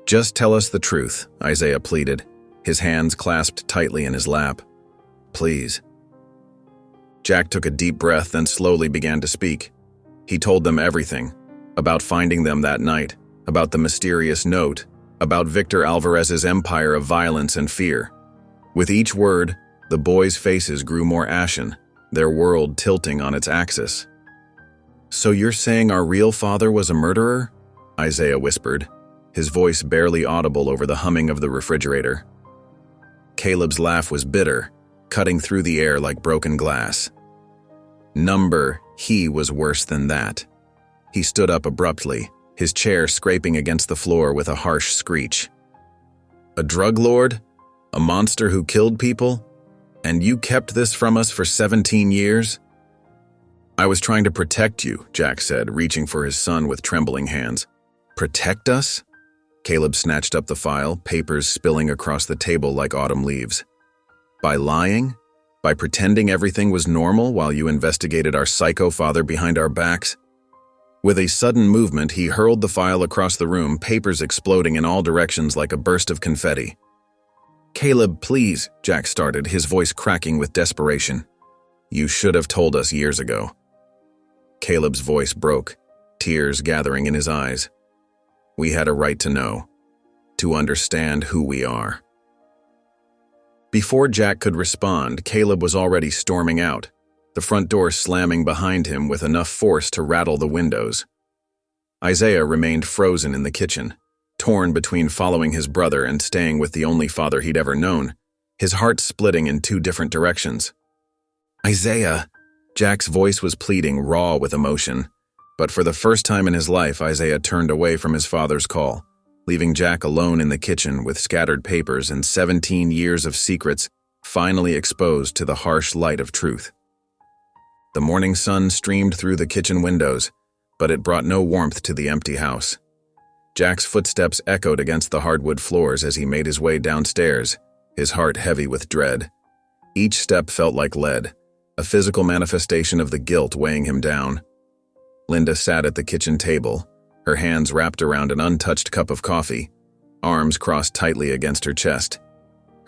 Just tell us the truth," Isaiah pleaded, his hands clasped tightly in his lap. "Please." Jack took a deep breath, then slowly began to speak. He told them everything, about finding them that night, about the mysterious note, about Victor Alvarez's empire of violence and fear. With each word, the boys' faces grew more ashen, their world tilting on its axis. "So you're saying our real father was a murderer?" Isaiah whispered, his voice barely audible over the humming of the refrigerator. Caleb's laugh was bitter, cutting through the air like broken glass. He was worse than that. He stood up abruptly, his chair scraping against the floor with a harsh screech. "A drug lord? A monster who killed people? And you kept this from us for 17 years? "I was trying to protect you," Jack said, reaching for his son with trembling hands. "Protect us?" Caleb snatched up the file, papers spilling across the table like autumn leaves. "By lying? By pretending everything was normal while you investigated our psycho father behind our backs?" With a sudden movement, he hurled the file across the room, papers exploding in all directions like a burst of confetti. "Caleb, please," Jack started, his voice cracking with desperation. "You should have told us years ago." Caleb's voice broke, tears gathering in his eyes. "We had a right to know, to understand who we are." Before Jack could respond, Caleb was already storming out, the front door slamming behind him with enough force to rattle the windows. Isaiah remained frozen in the kitchen, torn between following his brother and staying with the only father he'd ever known, his heart splitting in two different directions. "Isaiah!" Jack's voice was pleading, raw with emotion. But for the first time in his life, Isaiah turned away from his father's call, leaving Jack alone in the kitchen with scattered papers and 17 years of secrets finally exposed to the harsh light of truth. The morning sun streamed through the kitchen windows, but it brought no warmth to the empty house. Jack's footsteps echoed against the hardwood floors as he made his way downstairs, his heart heavy with dread. Each step felt like lead, a physical manifestation of the guilt weighing him down. Linda sat at the kitchen table, her hands wrapped around an untouched cup of coffee, arms crossed tightly against her chest.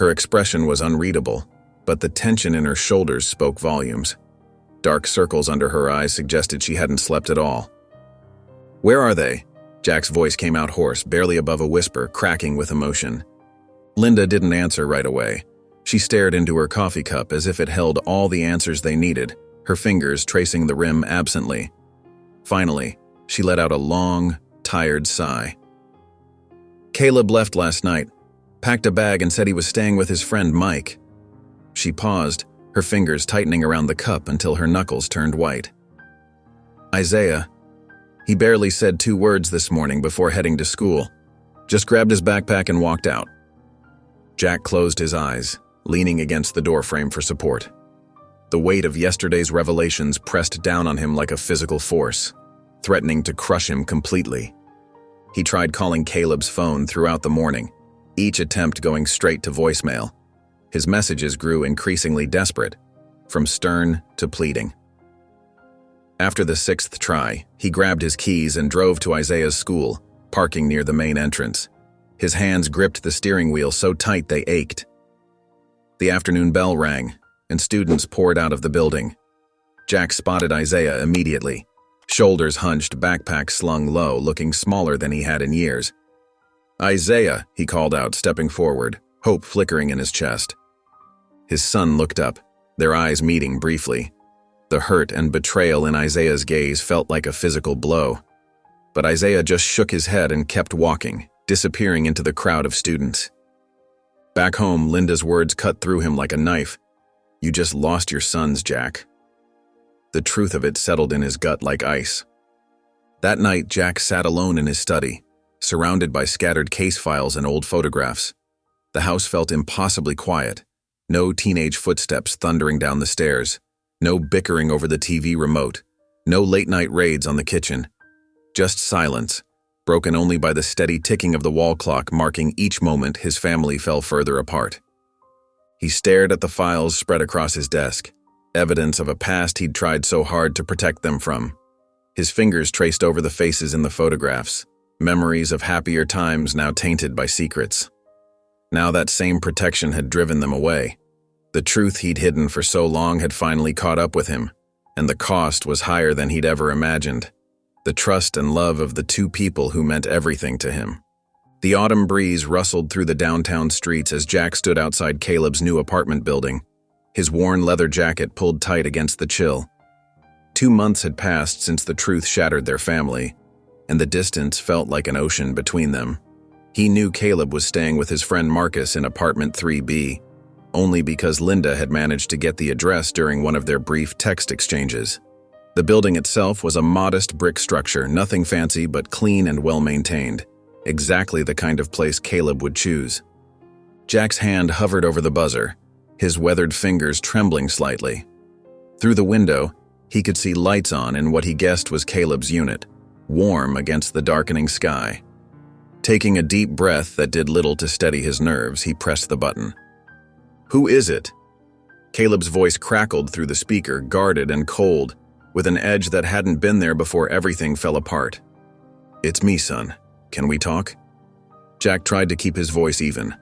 Her expression was unreadable, but the tension in her shoulders spoke volumes. Dark circles under her eyes suggested she hadn't slept at all. "Where are they?" Jack's voice came out hoarse, barely above a whisper, cracking with emotion. Linda didn't answer right away. She stared into her coffee cup as if it held all the answers they needed, her fingers tracing the rim absently. Finally, she let out a long, tired sigh. "Caleb left last night, packed a bag and said he was staying with his friend Mike." She paused, her fingers tightening around the cup until her knuckles turned white. "Isaiah, he barely said 2 words this morning before heading to school. Just grabbed his backpack and walked out." Jack closed his eyes, leaning against the doorframe for support. The weight of yesterday's revelations pressed down on him like a physical force, threatening to crush him completely. He tried calling Caleb's phone throughout the morning, each attempt going straight to voicemail. His messages grew increasingly desperate, from stern to pleading. After the 6th try, he grabbed his keys and drove to Isaiah's school, parking near the main entrance. His hands gripped the steering wheel so tight they ached. The afternoon bell rang, and students poured out of the building. Jack spotted Isaiah immediately, shoulders hunched, backpack slung low, looking smaller than he had in years. "Isaiah," he called out, stepping forward, hope flickering in his chest. His son looked up, their eyes meeting briefly. The hurt and betrayal in Isaiah's gaze felt like a physical blow. But Isaiah just shook his head and kept walking, disappearing into the crowd of students. Back home, Linda's words cut through him like a knife. "You just lost your sons, Jack." The truth of it settled in his gut like ice. That night, Jack sat alone in his study, surrounded by scattered case files and old photographs. The house felt impossibly quiet. No teenage footsteps thundering down the stairs. No bickering over the TV remote. No late-night raids on the kitchen. Just silence, broken only by the steady ticking of the wall clock marking each moment his family fell further apart. He stared at the files spread across his desk, evidence of a past he'd tried so hard to protect them from. His fingers traced over the faces in the photographs, memories of happier times now tainted by secrets. Now that same protection had driven them away. The truth he'd hidden for so long had finally caught up with him, and the cost was higher than he'd ever imagined. The trust and love of the two people who meant everything to him. The autumn breeze rustled through the downtown streets as Jack stood outside Caleb's new apartment building, his worn leather jacket pulled tight against the chill. 2 months had passed since the truth shattered their family, and the distance felt like an ocean between them. He knew Caleb was staying with his friend Marcus in apartment 3B, only because Linda had managed to get the address during one of their brief text exchanges. The building itself was a modest brick structure, nothing fancy but clean and well-maintained, exactly the kind of place Caleb would choose. Jack's hand hovered over the buzzer, his weathered fingers trembling slightly. Through the window, he could see lights on in what he guessed was Caleb's unit, warm against the darkening sky. Taking a deep breath that did little to steady his nerves, he pressed the button. "Who is it?" Caleb's voice crackled through the speaker, guarded and cold, with an edge that hadn't been there before everything fell apart. "It's me, son. Can we talk?" Jack tried to keep his voice even,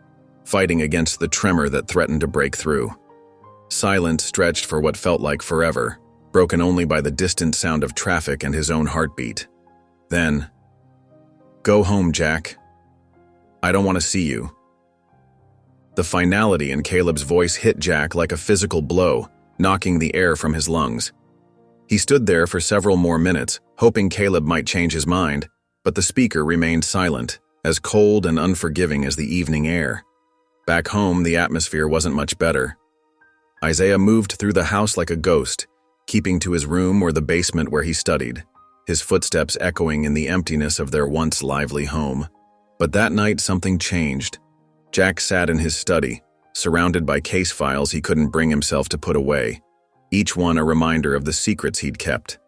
fighting against the tremor that threatened to break through. Silence stretched for what felt like forever, broken only by the distant sound of traffic and his own heartbeat. Then, "Go home, Jack. I don't want to see you." The finality in Caleb's voice hit Jack like a physical blow, knocking the air from his lungs. He stood there for several more minutes, hoping Caleb might change his mind, but the speaker remained silent, as cold and unforgiving as the evening air. Back home, the atmosphere wasn't much better. Isaiah moved through the house like a ghost, keeping to his room or the basement where he studied, his footsteps echoing in the emptiness of their once lively home. But that night something changed. Jack sat in his study, surrounded by case files he couldn't bring himself to put away, each one a reminder of the secrets he'd kept.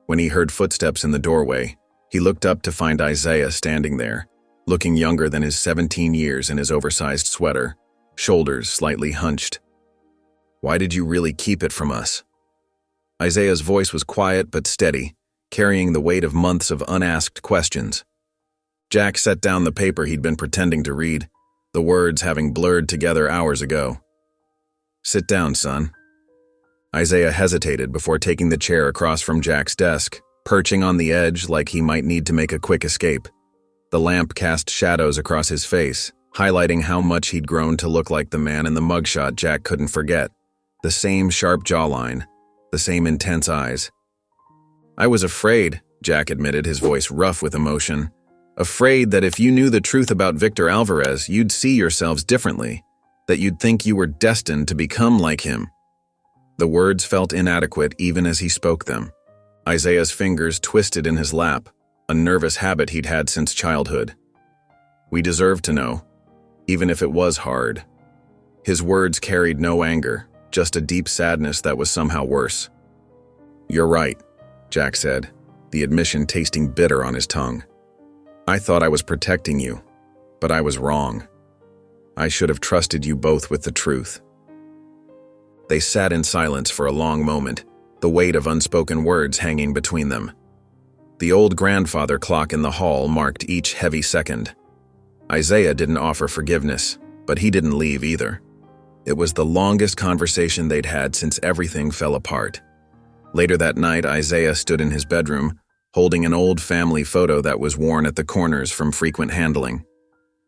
When he heard footsteps in the doorway, he looked up to find Isaiah standing there, looking younger than his 17 years in his oversized sweater, shoulders slightly hunched. "Why did you really keep it from us?" Isaiah's voice was quiet but steady, carrying the weight of months of unasked questions. Jack set down the paper he'd been pretending to read, the words having blurred together hours ago. "Sit down, son." Isaiah hesitated before taking the chair across from Jack's desk, perching on the edge like he might need to make a quick escape. The lamp cast shadows across his face, highlighting how much he'd grown to look like the man in the mugshot Jack couldn't forget. The same sharp jawline, the same intense eyes. "I was afraid," Jack admitted, his voice rough with emotion. "Afraid that if you knew the truth about Victor Alvarez, you'd see yourselves differently, that you'd think you were destined to become like him." The words felt inadequate even as he spoke them. Isaiah's fingers twisted in his lap, a nervous habit he'd had since childhood. "We deserve to know, even if it was hard." His words carried no anger, just a deep sadness that was somehow worse. "You're right," Jack said, the admission tasting bitter on his tongue. "I thought I was protecting you, but I was wrong. I should have trusted you both with the truth." They sat in silence for a long moment, the weight of unspoken words hanging between them. The old grandfather clock in the hall marked each heavy second. Isaiah didn't offer forgiveness, but he didn't leave either. It was the longest conversation they'd had since everything fell apart. Later that night, Isaiah stood in his bedroom, holding an old family photo that was worn at the corners from frequent handling.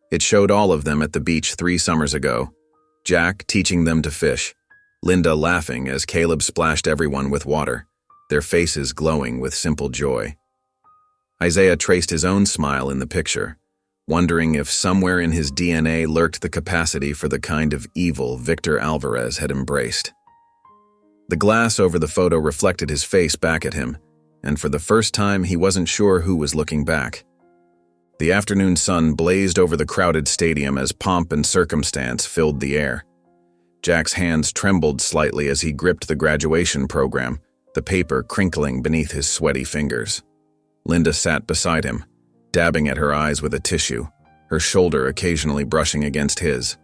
It showed all of them at the beach 3 summers ago. Jack teaching them to fish, Linda laughing as Caleb splashed everyone with water, their faces glowing with simple joy. Isaiah traced his own smile in the picture, wondering if somewhere in his DNA lurked the capacity for the kind of evil Victor Alvarez had embraced. The glass over the photo reflected his face back at him, and for the first time he wasn't sure who was looking back. The afternoon sun blazed over the crowded stadium as pomp and circumstance filled the air. Jack's hands trembled slightly as he gripped the graduation program, the paper crinkling beneath his sweaty fingers. Linda sat beside him, dabbing at her eyes with a tissue, her shoulder occasionally brushing against his.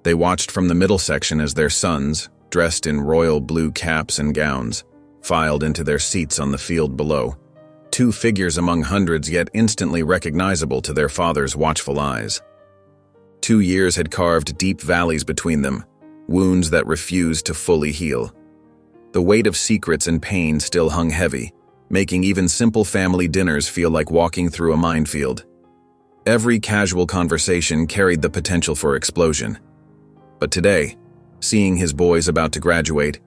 They watched from the middle section as their sons, dressed in royal blue caps and gowns, filed into their seats on the field below, 2 figures among hundreds yet instantly recognizable to their father's watchful eyes. 2 years had carved deep valleys between them, wounds that refused to fully heal. The weight of secrets and pain still hung heavy, making even simple family dinners feel like walking through a minefield. Every casual conversation carried the potential for explosion. But today, seeing his boys about to graduate,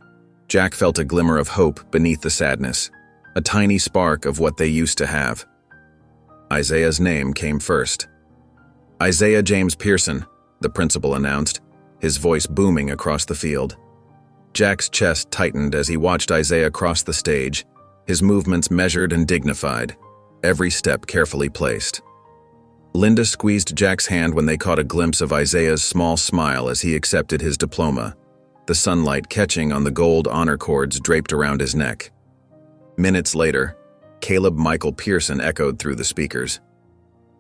Jack felt a glimmer of hope beneath the sadness, a tiny spark of what they used to have. Isaiah's name came first. "Isaiah James Pearson," the principal announced, his voice booming across the field. Jack's chest tightened as he watched Isaiah cross the stage, his movements measured and dignified, every step carefully placed. Linda squeezed Jack's hand when they caught a glimpse of Isaiah's small smile as he accepted his diploma, the sunlight catching on the gold honor cords draped around his neck. Minutes later, Caleb Michael Pearson echoed through the speakers.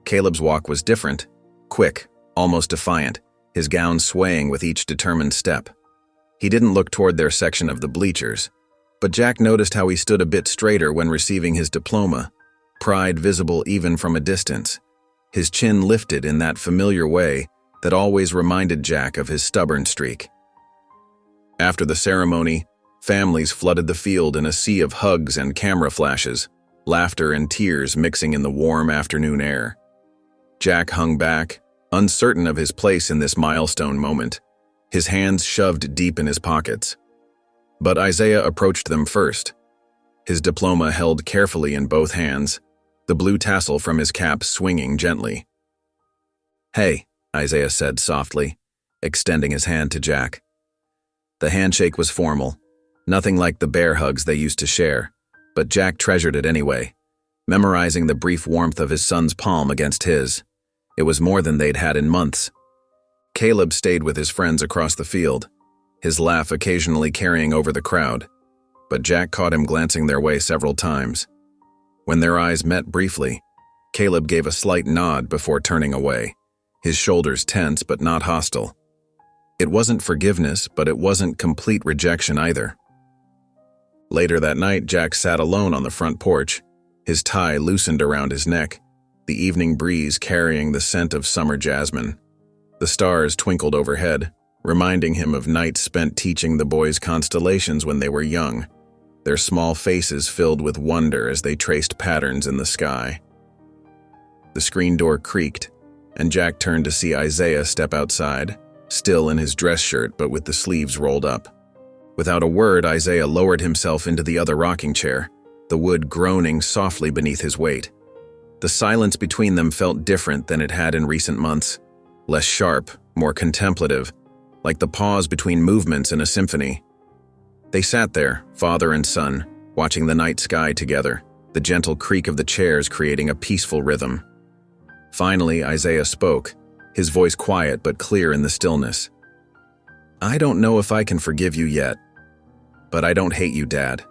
Caleb's walk was different, quick, almost defiant, his gown swaying with each determined step. He didn't look toward their section of the bleachers, but Jack noticed how he stood a bit straighter when receiving his diploma, pride visible even from a distance. His chin lifted in that familiar way that always reminded Jack of his stubborn streak. After the ceremony, families flooded the field in a sea of hugs and camera flashes, laughter and tears mixing in the warm afternoon air. Jack hung back, uncertain of his place in this milestone moment, his hands shoved deep in his pockets. But Isaiah approached them first, his diploma held carefully in both hands, the blue tassel from his cap swinging gently. "Hey," Isaiah said softly, extending his hand to Jack. The handshake was formal, nothing like the bear hugs they used to share, but Jack treasured it anyway, memorizing the brief warmth of his son's palm against his. It was more than they'd had in months. Caleb stayed with his friends across the field, his laugh occasionally carrying over the crowd, but Jack caught him glancing their way several times. When their eyes met briefly, Caleb gave a slight nod before turning away, his shoulders tense but not hostile. It wasn't forgiveness, but it wasn't complete rejection either. Later that night, Jack sat alone on the front porch, his tie loosened around his neck, the evening breeze carrying the scent of summer jasmine. The stars twinkled overhead, reminding him of nights spent teaching the boys constellations when they were young, their small faces filled with wonder as they traced patterns in the sky. The screen door creaked, and Jack turned to see Isaiah step outside, still in his dress shirt but with the sleeves rolled up. Without a word, Isaiah lowered himself into the other rocking chair, the wood groaning softly beneath his weight. The silence between them felt different than it had in recent months, less sharp, more contemplative, like the pause between movements in a symphony. They sat there, father and son, watching the night sky together, the gentle creak of the chairs creating a peaceful rhythm. Finally, Isaiah spoke, his voice quiet but clear in the stillness. I don't know if I can forgive you yet, but I don't hate you, Dad."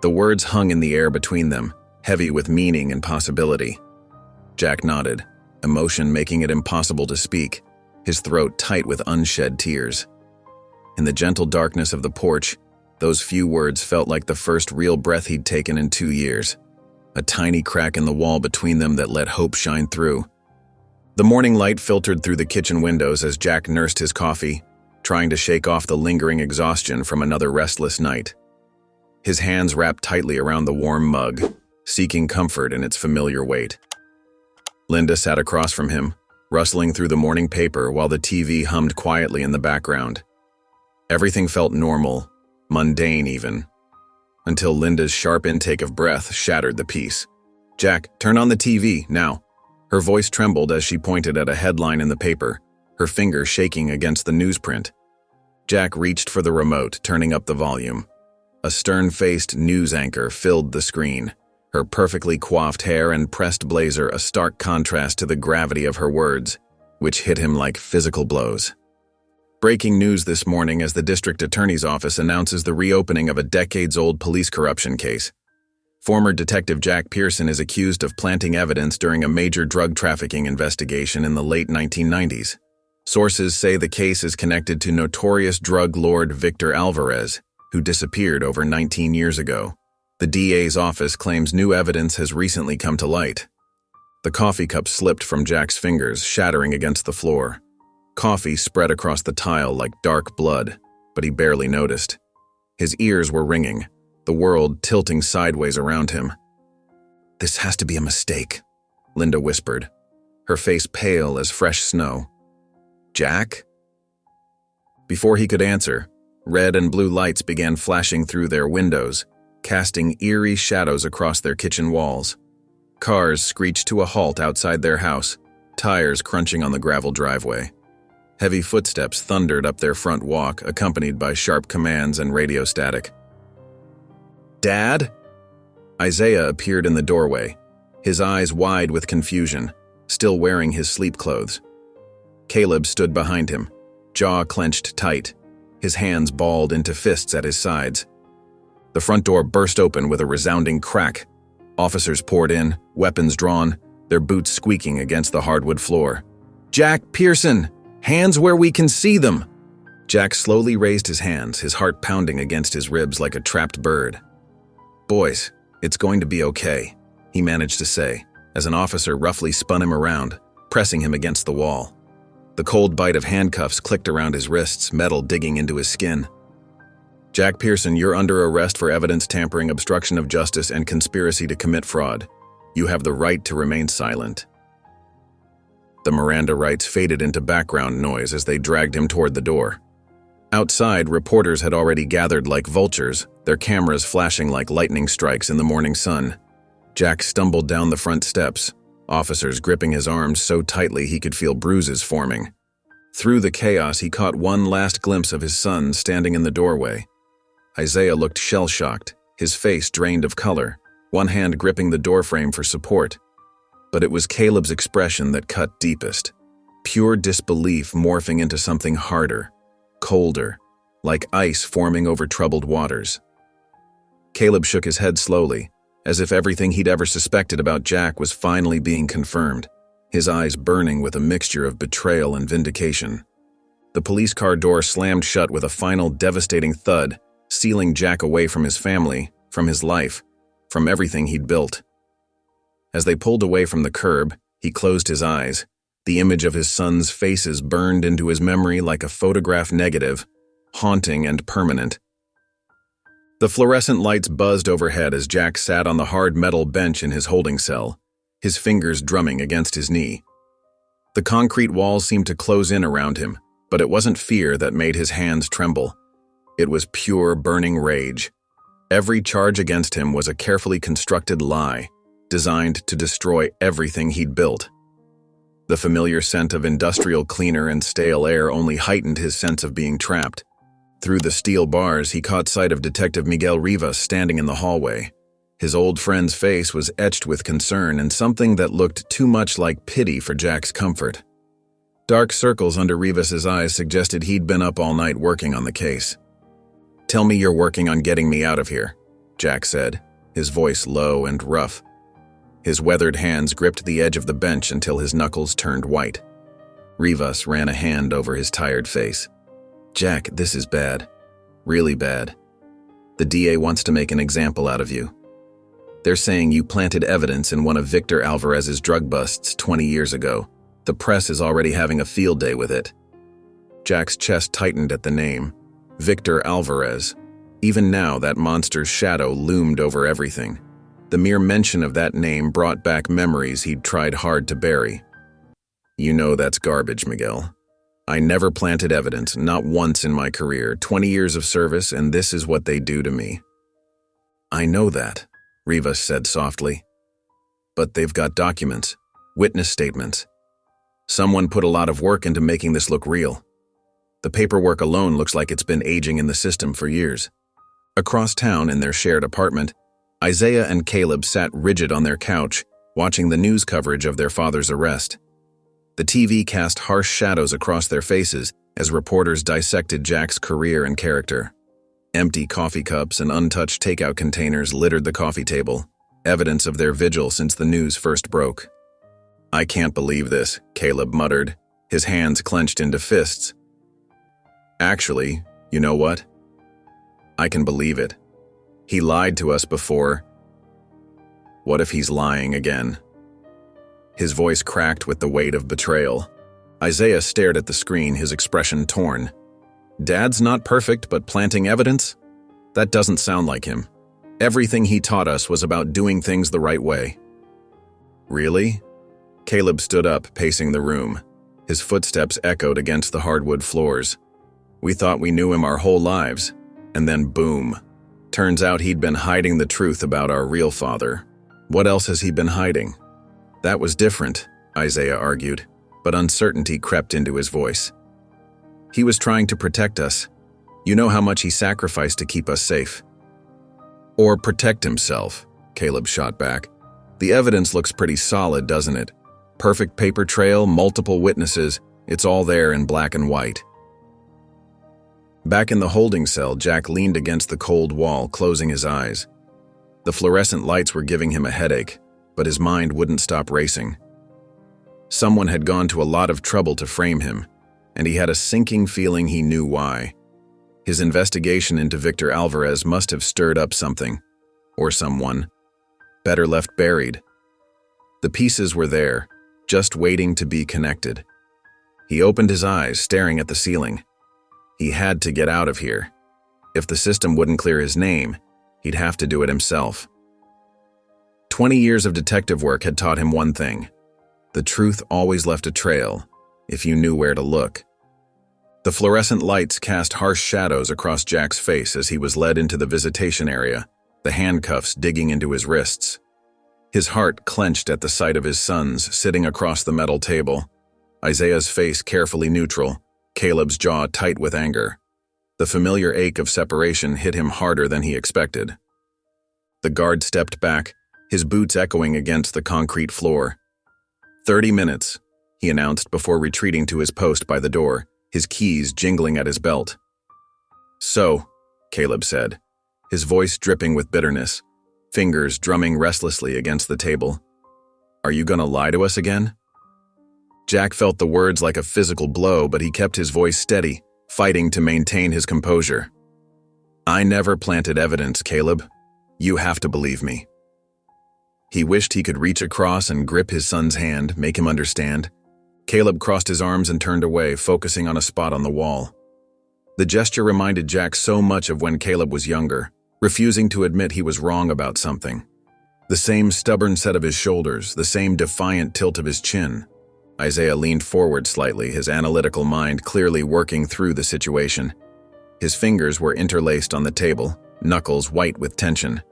The words hung in the air between them, heavy with meaning and possibility. Jack nodded, emotion making it impossible to speak, his throat tight with unshed tears. In the gentle darkness of the porch, those few words felt like the first real breath he'd taken in 2 years, a tiny crack in the wall between them that let hope shine through. The morning light filtered through the kitchen windows as Jack nursed his coffee, trying to shake off the lingering exhaustion from another restless night. His hands wrapped tightly around the warm mug, seeking comfort in its familiar weight. Linda sat across from him, rustling through the morning paper while the TV hummed quietly in the background. Everything felt normal, mundane even, until Linda's sharp intake of breath shattered the peace. "Jack, turn on the TV, now." Her voice trembled as she pointed at a headline in the paper, her finger shaking against the newsprint. Jack reached for the remote, turning up the volume. A stern-faced news anchor filled the screen, her perfectly coiffed hair and pressed blazer a stark contrast to the gravity of her words, which hit him like physical blows. Breaking news this morning as the district attorney's office announces the reopening of a decades-old police corruption case. Former Detective Jack Pearson is accused of planting evidence during a major drug trafficking investigation in the late 1990s. Sources say the case is connected to notorious drug lord Victor Alvarez, who disappeared over 19 years ago. The DA's office claims new evidence has recently come to light. The coffee cup slipped from Jack's fingers, shattering against the floor. Coffee spread across the tile like dark blood, but he barely noticed. His ears were ringing, the world tilting sideways around him. "This has to be a mistake," Linda whispered, her face pale as fresh snow. "Jack?" Before he could answer, red and blue lights began flashing through their windows, casting eerie shadows across their kitchen walls. Cars screeched to a halt outside their house, tires crunching on the gravel driveway. Heavy footsteps thundered up their front walk, accompanied by sharp commands and radio static. "Dad?" Isaiah appeared in the doorway, his eyes wide with confusion, still wearing his sleep clothes. Caleb stood behind him, jaw clenched tight, his hands balled into fists at his sides. The front door burst open with a resounding crack. Officers poured in, weapons drawn, their boots squeaking against the hardwood floor. "Jack Pearson! Hands where we can see them!" Jack slowly raised his hands, his heart pounding against his ribs like a trapped bird. "Boys, it's going to be okay," he managed to say, as an officer roughly spun him around, pressing him against the wall. The cold bite of handcuffs clicked around his wrists, metal digging into his skin. "Jack Pearson, you're under arrest for evidence tampering, obstruction of justice, and conspiracy to commit fraud. You have the right to remain silent." The Miranda rights faded into background noise as they dragged him toward the door. Outside, reporters had already gathered like vultures, their cameras flashing like lightning strikes in the morning sun. Jack stumbled down the front steps, officers gripping his arms so tightly he could feel bruises forming. Through the chaos, he caught one last glimpse of his son standing in the doorway. Isaiah looked shell-shocked, his face drained of color, one hand gripping the doorframe for support. But it was Caleb's expression that cut deepest, pure disbelief morphing into something harder, colder, like ice forming over troubled waters. Caleb shook his head slowly, as if everything he'd ever suspected about Jack was finally being confirmed, his eyes burning with a mixture of betrayal and vindication. The police car door slammed shut with a final devastating thud, sealing Jack away from his family, from his life, from everything he'd built. As they pulled away from the curb, he closed his eyes. The image of his son's faces burned into his memory like a photograph negative, haunting and permanent. The fluorescent lights buzzed overhead as Jack sat on the hard metal bench in his holding cell, his fingers drumming against his knee. The concrete walls seemed to close in around him, but it wasn't fear that made his hands tremble. It was pure, burning rage. Every charge against him was a carefully constructed lie, designed to destroy everything he'd built. The familiar scent of industrial cleaner and stale air only heightened his sense of being trapped. Through the steel bars, he caught sight of Detective Miguel Rivas standing in the hallway. His old friend's face was etched with concern and something that looked too much like pity for Jack's comfort. Dark circles under Rivas's eyes suggested he'd been up all night working on the case. "Tell me you're working on getting me out of here," Jack said, his voice low and rough. His weathered hands gripped the edge of the bench until his knuckles turned white. Rivas ran a hand over his tired face. "Jack, this is bad. Really bad. The DA wants to make an example out of you. They're saying you planted evidence in one of Victor Alvarez's drug busts 20 years ago. The press is already having a field day with it." Jack's chest tightened at the name. Victor Alvarez. Even now, that monster's shadow loomed over everything. The mere mention of that name brought back memories he'd tried hard to bury. "You know that's garbage, Miguel. I never planted evidence, not once in my career, 20 years of service, and this is what they do to me." "I know that," Rivas said softly. "But they've got documents, witness statements. Someone put a lot of work into making this look real. The paperwork alone looks like it's been aging in the system for years." Across town in their shared apartment, Isaiah and Caleb sat rigid on their couch, watching the news coverage of their father's arrest. The TV cast harsh shadows across their faces as reporters dissected Jack's career and character. Empty coffee cups and untouched takeout containers littered the coffee table, evidence of their vigil since the news first broke. "I can't believe this," Caleb muttered, his hands clenched into fists. "Actually, you know what? I can believe it. He lied to us before. What if he's lying again?" His voice cracked with the weight of betrayal. Isaiah stared at the screen, his expression torn. "Dad's not perfect, but planting evidence? That doesn't sound like him. Everything he taught us was about doing things the right way." "Really?" Caleb stood up, pacing the room. His footsteps echoed against the hardwood floors. "We thought we knew him our whole lives, and then boom. Turns out he'd been hiding the truth about our real father. What else has he been hiding?" "That was different," Isaiah argued, but uncertainty crept into his voice. "He was trying to protect us. You know how much he sacrificed to keep us safe." "Or protect himself," Caleb shot back. "The evidence looks pretty solid, doesn't it? Perfect paper trail, multiple witnesses, it's all there in black and white." Back in the holding cell, Jack leaned against the cold wall, closing his eyes. The fluorescent lights were giving him a headache, but his mind wouldn't stop racing. Someone had gone to a lot of trouble to frame him, and he had a sinking feeling he knew why. His investigation into Victor Alvarez must have stirred up something, or someone, better left buried. The pieces were there, just waiting to be connected. He opened his eyes, staring at the ceiling. He had to get out of here. If the system wouldn't clear his name, he'd have to do it himself. 20 years of detective work had taught him one thing. The truth always left a trail, if you knew where to look. The fluorescent lights cast harsh shadows across Jack's face as he was led into the visitation area, the handcuffs digging into his wrists. His heart clenched at the sight of his sons sitting across the metal table, Isaiah's face carefully neutral, Caleb's jaw tight with anger. The familiar ache of separation hit him harder than he expected. The guard stepped back, his boots echoing against the concrete floor. 30 minutes, he announced before retreating to his post by the door, his keys jingling at his belt. "So," Caleb said, his voice dripping with bitterness, fingers drumming restlessly against the table. "Are you gonna lie to us again?" Jack felt the words like a physical blow, but he kept his voice steady, fighting to maintain his composure. "I never planted evidence, Caleb. You have to believe me." He wished he could reach across and grip his son's hand, make him understand. Caleb crossed his arms and turned away, focusing on a spot on the wall. The gesture reminded Jack so much of when Caleb was younger, refusing to admit he was wrong about something. The same stubborn set of his shoulders, the same defiant tilt of his chin. Isaiah leaned forward slightly, his analytical mind clearly working through the situation. His fingers were interlaced on the table, knuckles white with tension.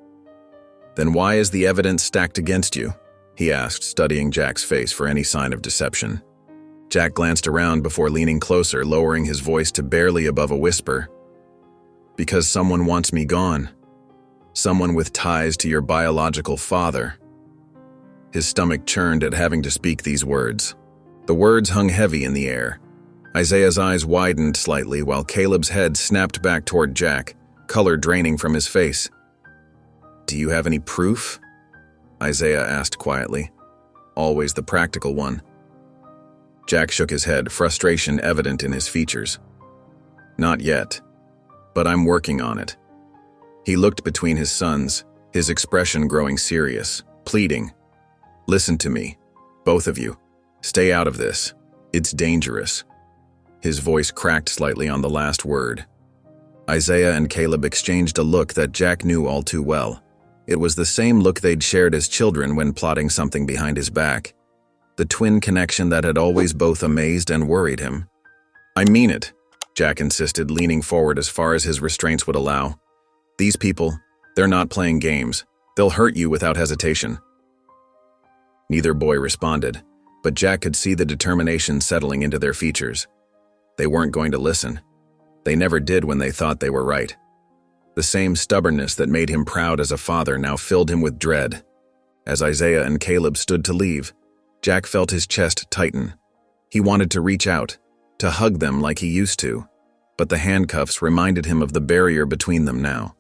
"Then why is the evidence stacked against you?" he asked, studying Jack's face for any sign of deception. Jack glanced around before leaning closer, lowering his voice to barely above a whisper. "Because someone wants me gone. Someone with ties to your biological father." His stomach churned at having to speak these words. The words hung heavy in the air. Isaiah's eyes widened slightly while Caleb's head snapped back toward Jack, color draining from his face. "Do you have any proof?" Isaiah asked quietly. Always the practical one. Jack shook his head, frustration evident in his features. "Not yet, but I'm working on it." He looked between his sons, his expression growing serious, pleading. "Listen to me, both of you. Stay out of this. It's dangerous." His voice cracked slightly on the last word. Isaiah and Caleb exchanged a look that Jack knew all too well. It was the same look they'd shared as children when plotting something behind his back. The twin connection that had always both amazed and worried him. "I mean it," Jack insisted, leaning forward as far as his restraints would allow. "These people, they're not playing games. They'll hurt you without hesitation." Neither boy responded, but Jack could see the determination settling into their features. They weren't going to listen. They never did when they thought they were right. The same stubbornness that made him proud as a father now filled him with dread. As Isaiah and Caleb stood to leave, Jack felt his chest tighten. He wanted to reach out, to hug them like he used to, but the handcuffs reminded him of the barrier between them now.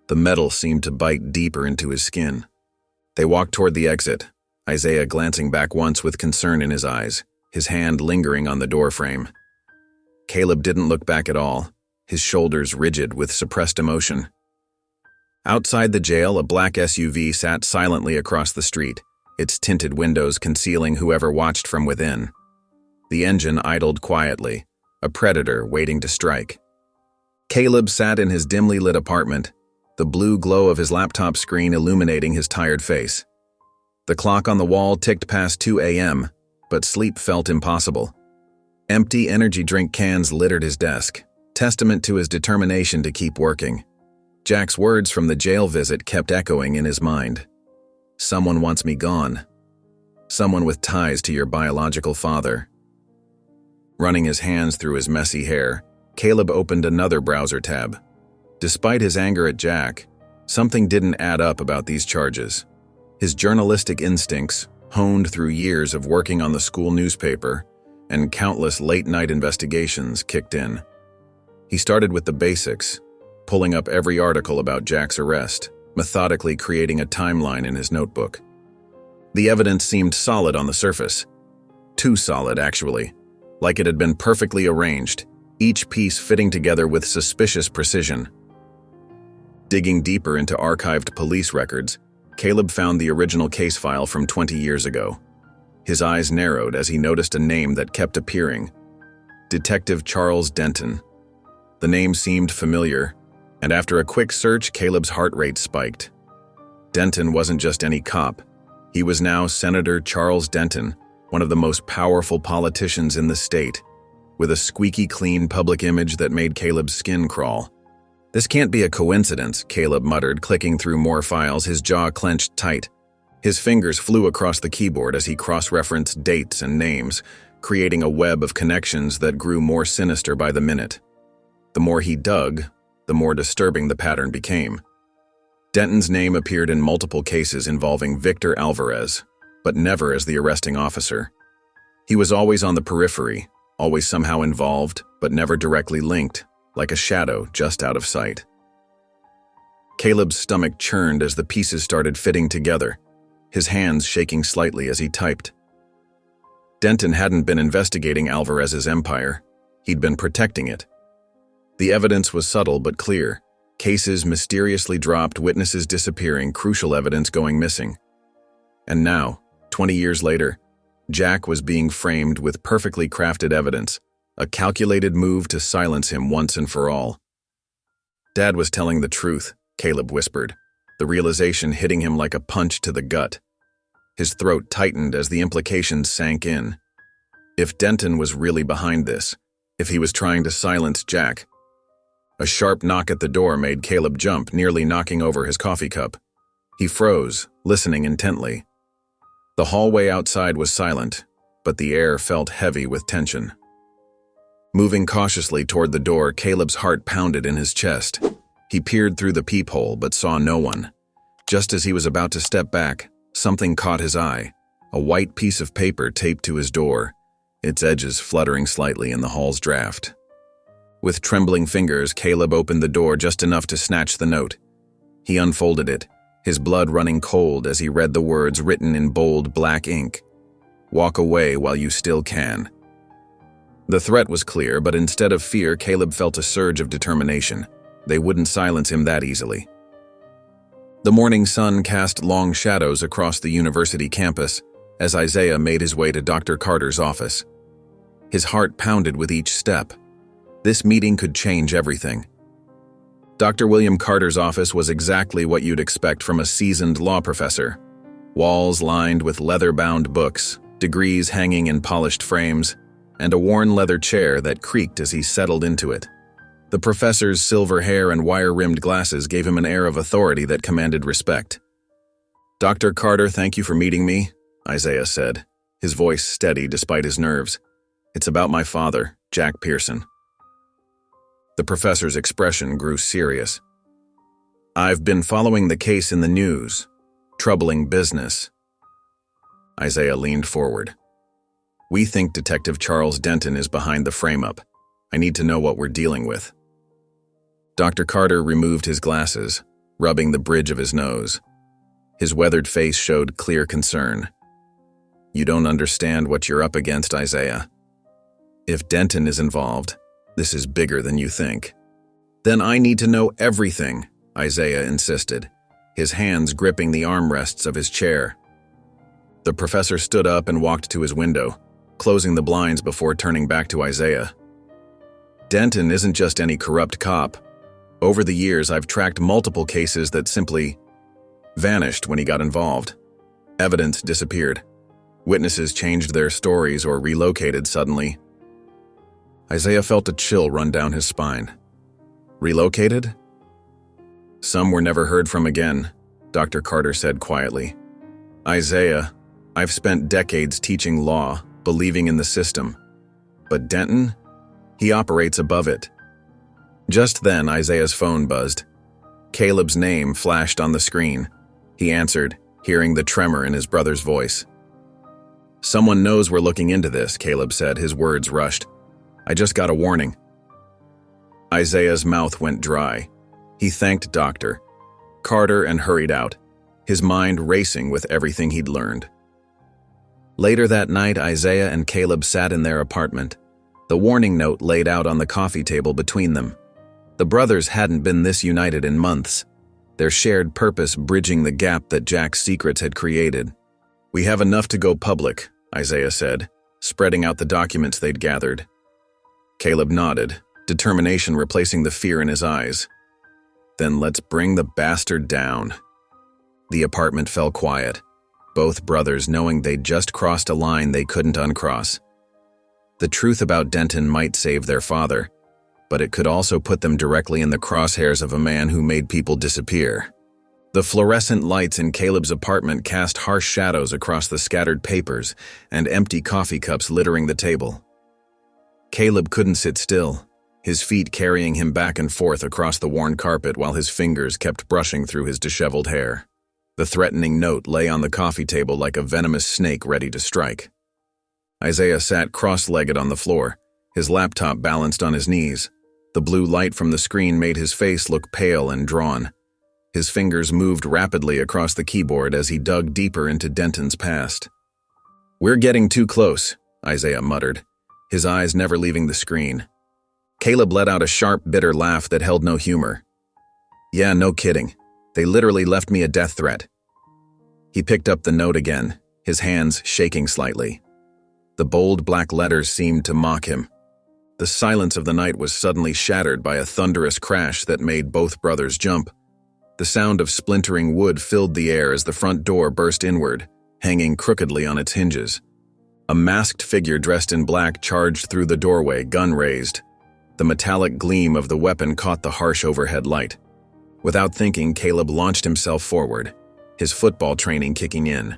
The metal seemed to bite deeper into his skin. They walked toward the exit, Isaiah glancing back once with concern in his eyes, his hand lingering on the doorframe. Caleb didn't look back at all, his shoulders rigid with suppressed emotion. Outside the jail, a black SUV sat silently across the street, its tinted windows concealing whoever watched from within. The engine idled quietly, a predator waiting to strike. Caleb sat in his dimly lit apartment, the blue glow of his laptop screen illuminating his tired face. The clock on the wall ticked past 2 a.m., but sleep felt impossible. Empty energy drink cans littered his desk, testament to his determination to keep working. Jack's words from the jail visit kept echoing in his mind. "Someone wants me gone. Someone with ties to your biological father." Running his hands through his messy hair, Caleb opened another browser tab. Despite his anger at Jack, something didn't add up about these charges. His journalistic instincts, honed through years of working on the school newspaper and countless late-night investigations, kicked in. He started with the basics, pulling up every article about Jack's arrest, methodically creating a timeline in his notebook. The evidence seemed solid on the surface. Too solid, actually, like it had been perfectly arranged, each piece fitting together with suspicious precision. Digging deeper into archived police records, Caleb found the original case file from 20 years ago. His eyes narrowed as he noticed a name that kept appearing: Detective Charles Denton. The name seemed familiar, and after a quick search, Caleb's heart rate spiked. Denton wasn't just any cop. He was now Senator Charles Denton, one of the most powerful politicians in the state, with a squeaky clean public image that made Caleb's skin crawl. "This can't be a coincidence," Caleb muttered, clicking through more files, his jaw clenched tight. His fingers flew across the keyboard as he cross-referenced dates and names, creating a web of connections that grew more sinister by the minute. The more he dug, the more disturbing the pattern became. Denton's name appeared in multiple cases involving Victor Alvarez, but never as the arresting officer. He was always on the periphery, always somehow involved, but never directly linked, like a shadow just out of sight. Caleb's stomach churned as the pieces started fitting together, his hands shaking slightly as he typed. Denton hadn't been investigating Alvarez's empire. He'd been protecting it. The evidence was subtle but clear. Cases mysteriously dropped, witnesses disappearing, crucial evidence going missing. And now, 20 years later, Jack was being framed with perfectly crafted evidence, a calculated move to silence him once and for all. "Dad was telling the truth," Caleb whispered, the realization hitting him like a punch to the gut. His throat tightened as the implications sank in. If Denton was really behind this, if he was trying to silence Jack. A sharp knock at the door made Caleb jump, nearly knocking over his coffee cup. He froze, listening intently. The hallway outside was silent, but the air felt heavy with tension. Moving cautiously toward the door, Caleb's heart pounded in his chest. He peered through the peephole but saw no one. Just as he was about to step back, something caught his eye, a white piece of paper taped to his door. its edges fluttering slightly in the hall's draft. With trembling fingers, Caleb opened the door just enough to snatch the note. He unfolded it, his blood running cold as he read the words written in bold black ink. "Walk away while you still can." The threat was clear, but instead of fear, Caleb felt a surge of determination. They wouldn't silence him that easily. The morning sun cast long shadows across the university campus as Isaiah made his way to Dr. Carter's office. His heart pounded with each step. This meeting could change everything. Dr. William Carter's office was exactly what you'd expect from a seasoned law professor. Walls lined with leather-bound books, degrees hanging in polished frames, and a worn leather chair that creaked as he settled into it. The professor's silver hair and wire-rimmed glasses gave him an air of authority that commanded respect. "Dr. Carter, thank you for meeting me," Isaiah said, his voice steady despite his nerves. "It's about my father, Jack Pearson." The professor's expression grew serious. "I've been following the case in the news. Troubling business." Isaiah leaned forward. "We think Detective Charles Denton is behind the frame-up. I need to know what we're dealing with." Dr. Carter removed his glasses, rubbing the bridge of his nose. His weathered face showed clear concern. "You don't understand what you're up against, Isaiah. If Denton is involved, this is bigger than you think." "Then I need to know everything," Isaiah insisted, his hands gripping the armrests of his chair. The professor stood up and walked to his window, closing the blinds before turning back to Isaiah. "Denton isn't just any corrupt cop. Over the years, I've tracked multiple cases that simply vanished when he got involved. Evidence disappeared. Witnesses changed their stories or relocated suddenly." Isaiah felt a chill run down his spine. "Relocated?" "Some were never heard from again," Dr. Carter said quietly. "Isaiah, I've spent decades teaching law, believing in the system. But Denton? He operates above it." Just then, Isaiah's phone buzzed. Caleb's name flashed on the screen. He answered, hearing the tremor in his brother's voice. "Someone knows we're looking into this," Caleb said, his words rushed. "I just got a warning." Isaiah's mouth went dry. He thanked Dr. Carter and hurried out, his mind racing with everything he'd learned. Later that night, Isaiah and Caleb sat in their apartment, the warning note laid out on the coffee table between them. The brothers hadn't been this united in months, their shared purpose bridging the gap that Jack's secrets had created. "We have enough to go public," Isaiah said, spreading out the documents they'd gathered. Caleb nodded, determination replacing the fear in his eyes. "Then let's bring the bastard down." The apartment fell quiet, both brothers knowing they'd just crossed a line they couldn't uncross. The truth about Denton might save their father, but it could also put them directly in the crosshairs of a man who made people disappear. The fluorescent lights in Caleb's apartment cast harsh shadows across the scattered papers and empty coffee cups littering the table. Caleb couldn't sit still, his feet carrying him back and forth across the worn carpet while his fingers kept brushing through his disheveled hair. The threatening note lay on the coffee table like a venomous snake ready to strike. Isaiah sat cross-legged on the floor, his laptop balanced on his knees. The blue light from the screen made his face look pale and drawn. His fingers moved rapidly across the keyboard as he dug deeper into Denton's past. "We're getting too close," Isaiah muttered, his eyes never leaving the screen. Caleb let out a sharp, bitter laugh that held no humor. "Yeah, no kidding. They literally left me a death threat." He picked up the note again, his hands shaking slightly. The bold black letters seemed to mock him. The silence of the night was suddenly shattered by a thunderous crash that made both brothers jump. The sound of splintering wood filled the air as the front door burst inward, hanging crookedly on its hinges. A masked figure dressed in black charged through the doorway, gun raised. The metallic gleam of the weapon caught the harsh overhead light. Without thinking, Caleb launched himself forward, his football training kicking in.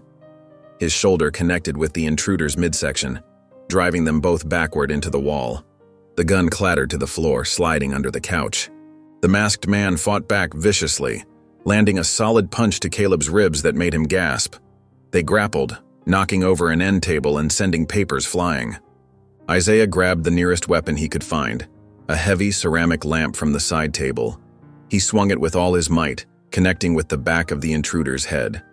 His shoulder connected with the intruder's midsection, driving them both backward into the wall. The gun clattered to the floor, sliding under the couch. The masked man fought back viciously, landing a solid punch to Caleb's ribs that made him gasp. They grappled, knocking over an end table and sending papers flying. Isaiah grabbed the nearest weapon he could find, a heavy ceramic lamp from the side table. He swung it with all his might, connecting with the back of the intruder's head.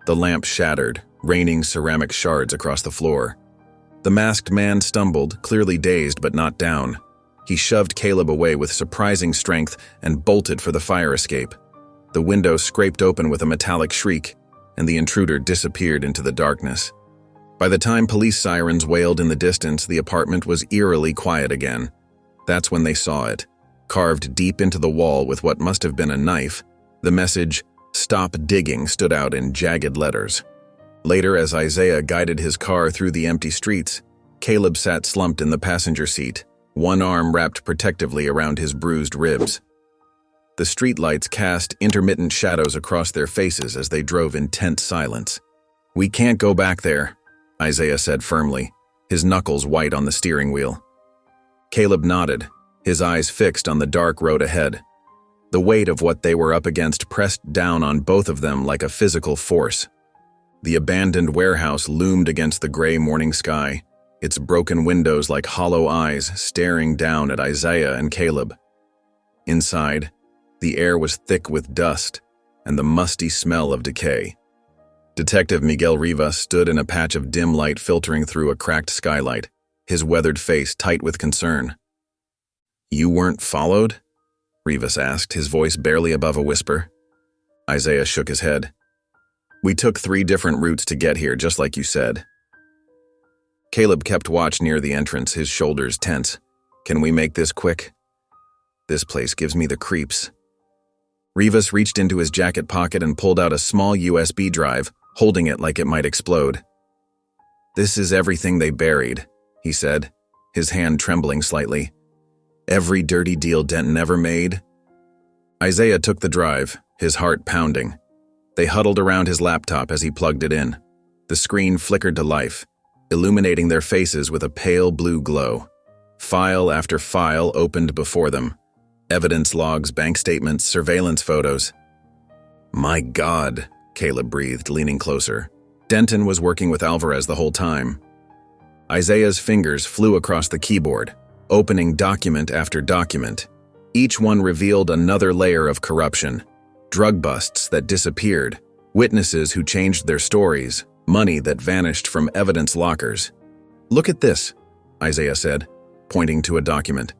The lamp shattered, raining ceramic shards across the floor. The masked man stumbled, clearly dazed but not down. He shoved Caleb away with surprising strength and bolted for the fire escape. The window scraped open with a metallic shriek, and the intruder disappeared into the darkness. By the time police sirens wailed in the distance, the apartment was eerily quiet again. That's when they saw it. Carved deep into the wall with what must have been a knife, the message, "Stop digging," stood out in jagged letters. Later, as Isaiah guided his car through the empty streets, Caleb sat slumped in the passenger seat, one arm wrapped protectively around his bruised ribs. The streetlights cast intermittent shadows across their faces as they drove in tense silence. "We can't go back there," Isaiah said firmly, his knuckles white on the steering wheel. Caleb nodded, his eyes fixed on the dark road ahead. The weight of what they were up against pressed down on both of them like a physical force. The abandoned warehouse loomed against the gray morning sky, its broken windows like hollow eyes staring down at Isaiah and Caleb. Inside, the air was thick with dust and the musty smell of decay. Detective Miguel Rivas stood in a patch of dim light filtering through a cracked skylight, his weathered face tight with concern. "You weren't followed?" Rivas asked, his voice barely above a whisper. Isaiah shook his head. "We took 3 different routes to get here, just like you said." Caleb kept watch near the entrance, his shoulders tense. "Can we make this quick? This place gives me the creeps." Rivas reached into his jacket pocket and pulled out a small USB drive, holding it like it might explode. "This is everything they buried," he said, his hand trembling slightly. "Every dirty deal Denton ever made." Isaiah took the drive, his heart pounding. They huddled around his laptop as he plugged it in. The screen flickered to life, illuminating their faces with a pale blue glow. File after file opened before them. Evidence logs, bank statements, surveillance photos. "My God," Caleb breathed, leaning closer. Denton was working with Alvarez the whole time. Isaiah's fingers flew across the keyboard, opening document after document. Each one revealed another layer of corruption. Drug busts that disappeared, witnesses who changed their stories, money that vanished from evidence lockers. "Look at this," Isaiah said, pointing to a document.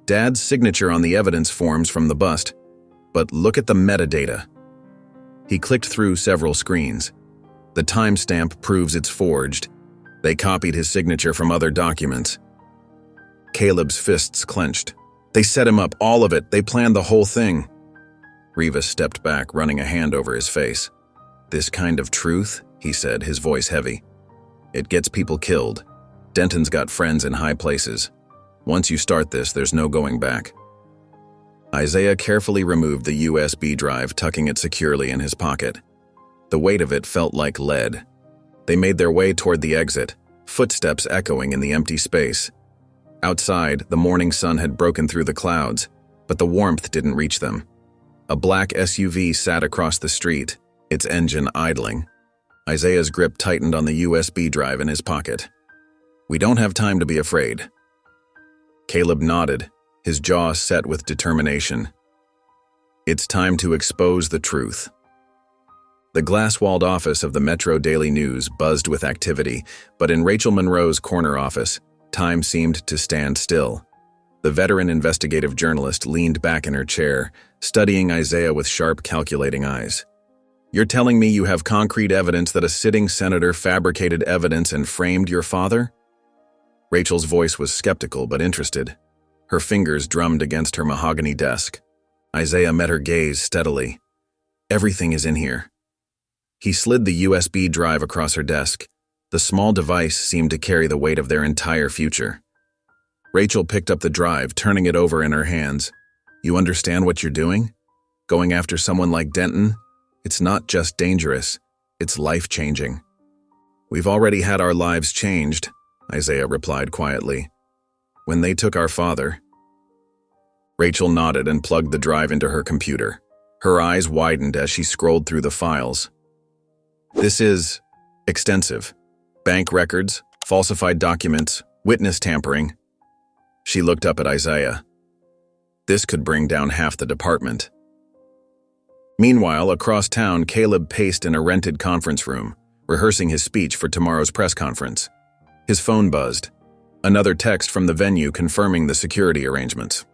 "Dad's signature on the evidence forms from the bust, but look at the metadata." He clicked through several screens. The timestamp proves it's forged. They copied his signature from other documents. Caleb's fists clenched. "They set him up, all of it. They planned the whole thing." Rivas stepped back, running a hand over his face. "This kind of truth," he said, his voice heavy. "It gets people killed. Denton's got friends in high places. Once you start this, there's no going back." Isaiah carefully removed the USB drive, tucking it securely in his pocket. The weight of it felt like lead. They made their way toward the exit, footsteps echoing in the empty space. Outside, the morning sun had broken through the clouds, but the warmth didn't reach them. A black SUV sat across the street, its engine idling. Isaiah's grip tightened on the USB drive in his pocket. "We don't have time to be afraid." Caleb nodded, his jaw set with determination. "It's time to expose the truth." The glass-walled office of the Metro Daily News buzzed with activity, but in Rachel Monroe's corner office, time seemed to stand still. The veteran investigative journalist leaned back in her chair, studying Isaiah with sharp, calculating eyes. "You're telling me you have concrete evidence that a sitting senator fabricated evidence and framed your father?" Rachel's voice was skeptical but interested. Her fingers drummed against her mahogany desk. Isaiah met her gaze steadily. "Everything is in here." He slid the USB drive across her desk. The small device seemed to carry the weight of their entire future. Rachel picked up the drive, turning it over in her hands. "You understand what you're doing? Going after someone like Denton? It's not just dangerous, it's life-changing." "We've already had our lives changed," Isaiah replied quietly. "When they took our father." Rachel nodded and plugged the drive into her computer. Her eyes widened as she scrolled through the files. "This is extensive. Bank records, falsified documents, Witness tampering. She looked up at Isaiah. This could bring down half the department. Meanwhile, across town, Caleb paced in a rented conference room, rehearsing his speech for tomorrow's press conference. His phone buzzed. Another text from the venue confirming the security arrangements.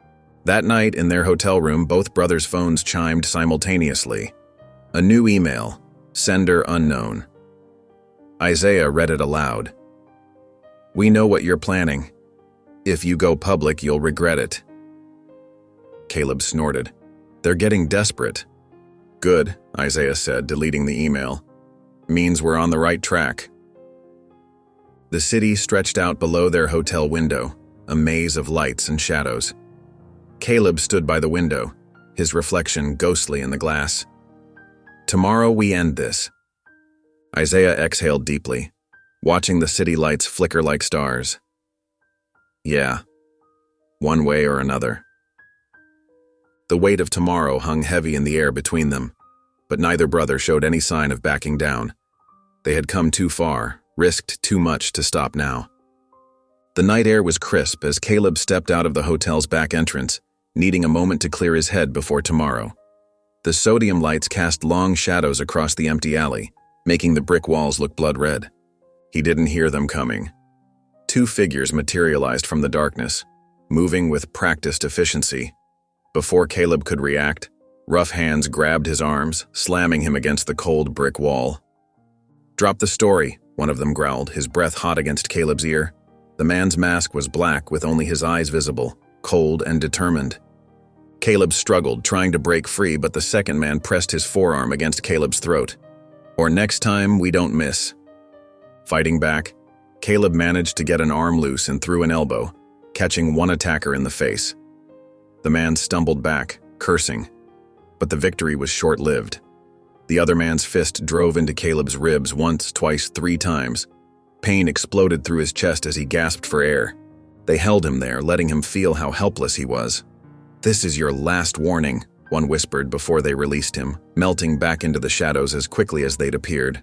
That night, in their hotel room, both brothers' phones chimed simultaneously. A new email, sender unknown. Isaiah read it aloud. "We know what you're planning. If you go public, you'll regret it." Caleb snorted. "They're getting desperate." "Good," Isaiah said, deleting the email. "Means we're on the right track." The city stretched out below their hotel window, a maze of lights and shadows. Caleb stood by the window, his reflection ghostly in the glass. "Tomorrow we end this." Isaiah exhaled deeply, watching the city lights flicker like stars. "Yeah, one way or another." The weight of tomorrow hung heavy in the air between them, but neither brother showed any sign of backing down. They had come too far, risked too much to stop now. The night air was crisp as Caleb stepped out of the hotel's back entrance, needing a moment to clear his head before tomorrow. The sodium lights cast long shadows across the empty alley, making the brick walls look blood-red. He didn't hear them coming. Two figures materialized from the darkness, moving with practiced efficiency. Before Caleb could react, rough hands grabbed his arms, slamming him against the cold brick wall. "Drop the story," one of them growled, his breath hot against Caleb's ear. The man's mask was black with only his eyes visible, cold and determined. Caleb struggled, trying to break free, but the second man pressed his forearm against Caleb's throat. "Or next time, we don't miss." Fighting back, Caleb managed to get an arm loose and threw an elbow, catching one attacker in the face. The man stumbled back, cursing, but the victory was short-lived. The other man's fist drove into Caleb's ribs once, twice, 3 times. Pain exploded through his chest as he gasped for air. They held him there, letting him feel how helpless he was. "This is your last warning," one whispered before they released him, melting back into the shadows as quickly as they'd appeared.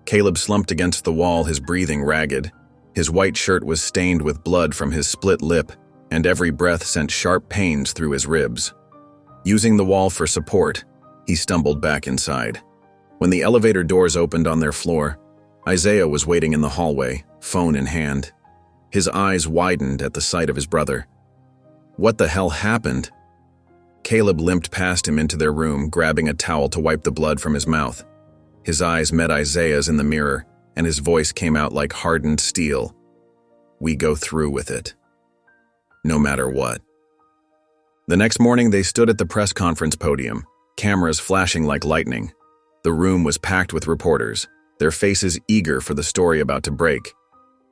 Caleb slumped against the wall, his breathing ragged. His white shirt was stained with blood from his split lip, and every breath sent sharp pains through his ribs. Using the wall for support, he stumbled back inside. When the elevator doors opened on their floor, Isaiah was waiting in the hallway, phone in hand. His eyes widened at the sight of his brother. What the hell happened? Caleb limped past him into their room, grabbing a towel to wipe the blood from his mouth. His eyes met Isaiah's in the mirror, and his voice came out like hardened steel. "We go through with it. No matter what." The next morning, they stood at the press conference podium, cameras flashing like lightning. The room was packed with reporters, their faces eager for the story about to break.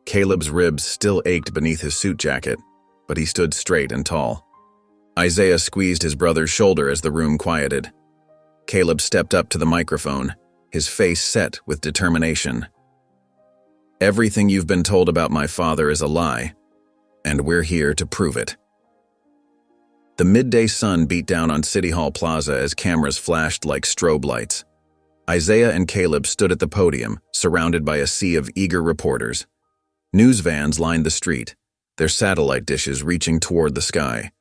Caleb's ribs still ached beneath his suit jacket, but he stood straight and tall. Isaiah squeezed his brother's shoulder as the room quieted. Caleb stepped up to the microphone, his face set with determination. "Everything you've been told about my father is a lie, and we're here to prove it." The midday sun beat down on City Hall Plaza as cameras flashed like strobe lights. Isaiah and Caleb stood at the podium, surrounded by a sea of eager reporters. News vans lined the street, their satellite dishes reaching toward the sky.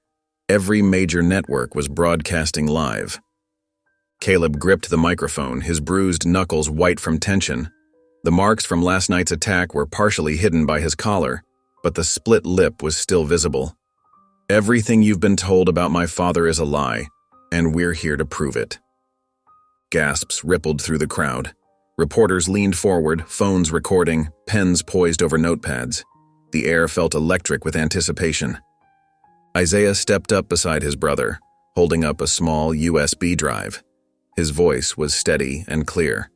Every major network was broadcasting live. Caleb gripped the microphone, his bruised knuckles white from tension. The marks from last night's attack were partially hidden by his collar, but the split lip was still visible. "Everything you've been told about my father is a lie, and we're here to prove it." Gasps rippled through the crowd. Reporters leaned forward, phones recording, pens poised over notepads. The air felt electric with anticipation. Isaiah stepped up beside his brother, holding up a small USB drive. His voice was steady and clear.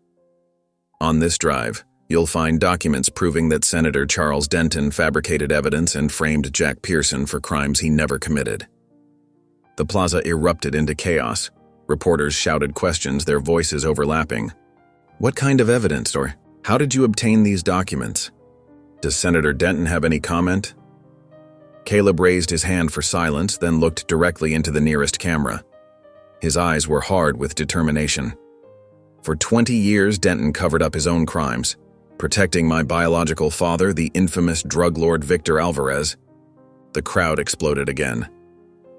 "On this drive, you'll find documents proving that Senator Charles Denton fabricated evidence and framed Jack Pearson for crimes he never committed." The plaza erupted into chaos. Reporters shouted questions, their voices overlapping. "What kind of evidence, or how did you obtain these documents? Does Senator Denton have any comment?" Caleb raised his hand for silence, then looked directly into the nearest camera. His eyes were hard with determination. For 20 years, Denton covered up his own crimes. Protecting my biological father, the infamous drug lord Victor Alvarez. The crowd exploded again.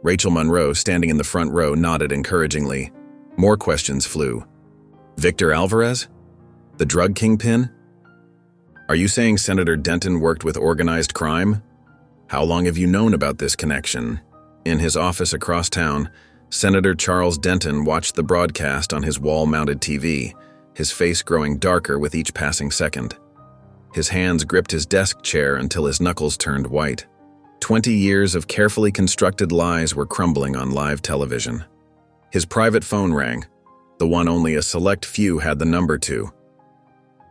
Rachel Monroe, standing in the front row, nodded encouragingly. More questions flew. Victor Alvarez? The drug kingpin? Are you saying Senator Denton worked with organized crime? How long have you known about this connection? In his office across town, Senator Charles Denton watched the broadcast on his wall-mounted TV, his face growing darker with each passing second. His hands gripped his desk chair until his knuckles turned white. 20 years of carefully constructed lies were crumbling on live television. His private phone rang, the one only a select few had the number to.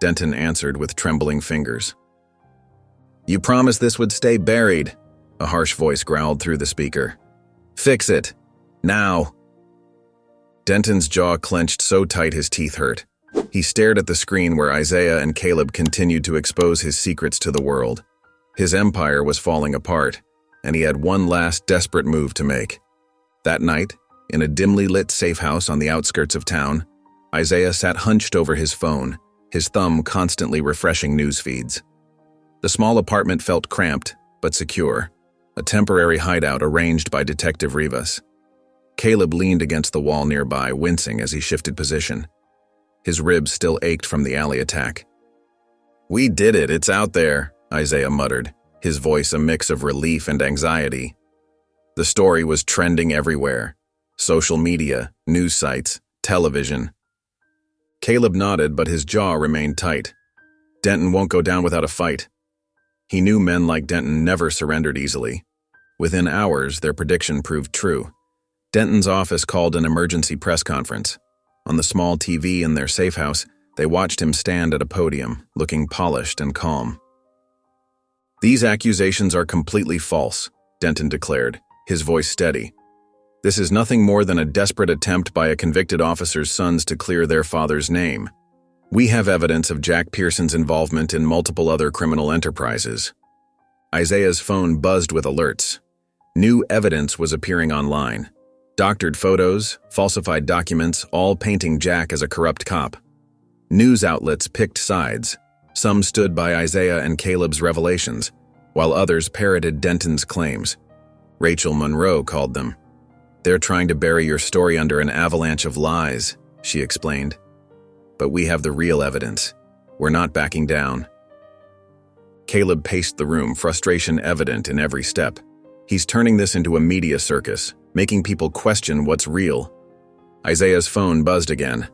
Denton answered with trembling fingers. "You promised this would stay buried," a harsh voice growled through the speaker. "Fix it. Now." Denton's jaw clenched so tight his teeth hurt. He stared at the screen where Isaiah and Caleb continued to expose his secrets to the world. His empire was falling apart, and he had one last desperate move to make. That night, in a dimly lit safe house on the outskirts of town, Isaiah sat hunched over his phone, his thumb constantly refreshing news feeds. The small apartment felt cramped, but secure, a temporary hideout arranged by Detective Rivas. Caleb leaned against the wall nearby, wincing as he shifted position. His ribs still ached from the alley attack. "We did it, it's out there," Isaiah muttered, his voice a mix of relief and anxiety. The story was trending everywhere. Social media, news sites, television. Caleb nodded, but his jaw remained tight. Denton won't go down without a fight. He knew men like Denton never surrendered easily. Within hours, their prediction proved true. Denton's office called an emergency press conference. On the small TV in their safe house, they watched him stand at a podium, looking polished and calm. "These accusations are completely false," Denton declared, his voice steady. "This is nothing more than a desperate attempt by a convicted officer's sons to clear their father's name. We have evidence of Jack Pearson's involvement in multiple other criminal enterprises." Isaiah's phone buzzed with alerts. New evidence was appearing online. Doctored photos, falsified documents, all painting Jack as a corrupt cop. News outlets picked sides. Some stood by Isaiah and Caleb's revelations, while others parroted Denton's claims. Rachel Monroe called them. "They're trying to bury your story under an avalanche of lies," she explained. "But we have the real evidence. We're not backing down." Caleb paced the room, frustration evident in every step. He's turning this into a media circus, making people question what's real. Isaiah's phone buzzed again.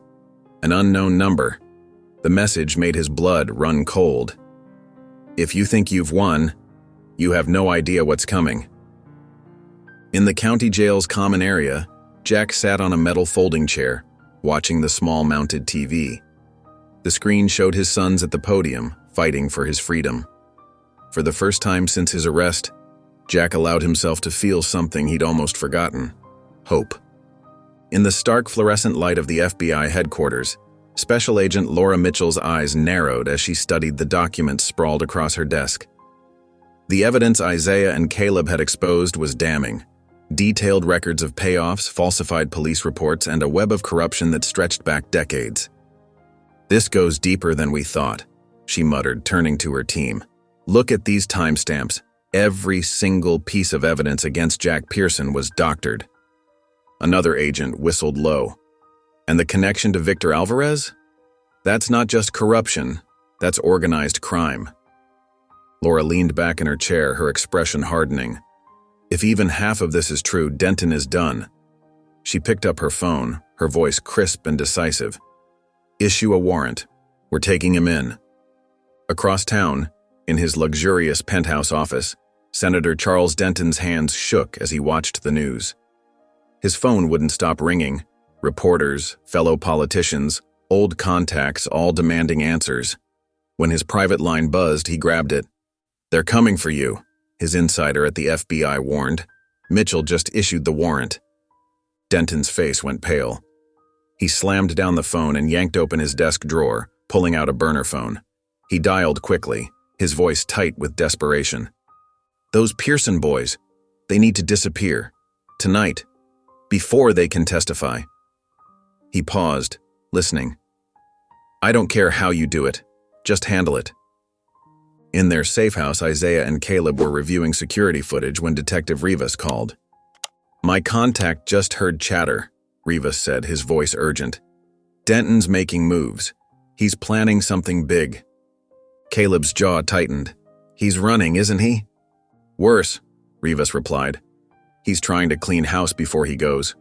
An unknown number. The message made his blood run cold. "If you think you've won, you have no idea what's coming." In the county jail's common area, Jack sat on a metal folding chair, watching the small mounted TV. The screen showed his sons at the podium, fighting for his freedom. For the first time since his arrest, Jack allowed himself to feel something he'd almost forgotten: hope. In the stark fluorescent light of the FBI headquarters, Special Agent Laura Mitchell's eyes narrowed as she studied the documents sprawled across her desk. The evidence Isaiah and Caleb had exposed was damning. Detailed records of payoffs, falsified police reports, and a web of corruption that stretched back decades. "This goes deeper than we thought," she muttered, turning to her team. "Look at these timestamps. Every single piece of evidence against Jack Pearson was doctored." Another agent whistled low. "And the connection to Victor Alvarez? That's not just corruption, that's organized crime." Laura leaned back in her chair, her expression hardening. If even half of this is true, Denton is done. She picked up her phone, her voice crisp and decisive. "Issue a warrant. We're taking him in." Across town, in his luxurious penthouse office, Senator Charles Denton's hands shook as he watched the news. His phone wouldn't stop ringing. Reporters, fellow politicians, old contacts, all demanding answers. When his private line buzzed, he grabbed it. "They're coming for you," his insider at the FBI warned. "Mitchell just issued the warrant." Denton's face went pale. He slammed down the phone and yanked open his desk drawer, pulling out a burner phone. He dialed quickly, his voice tight with desperation. "Those Pearson boys, they need to disappear. Tonight. Before they can testify." He paused, listening. "I don't care how you do it. Just handle it." In their safe house, Isaiah and Caleb were reviewing security footage when Detective Rivas called. "My contact just heard chatter," Rivas said, his voice urgent. "Denton's making moves. He's planning something big." Caleb's jaw tightened. "He's running, isn't he?" "Worse," Rivas replied. "He's trying to clean house before he goes."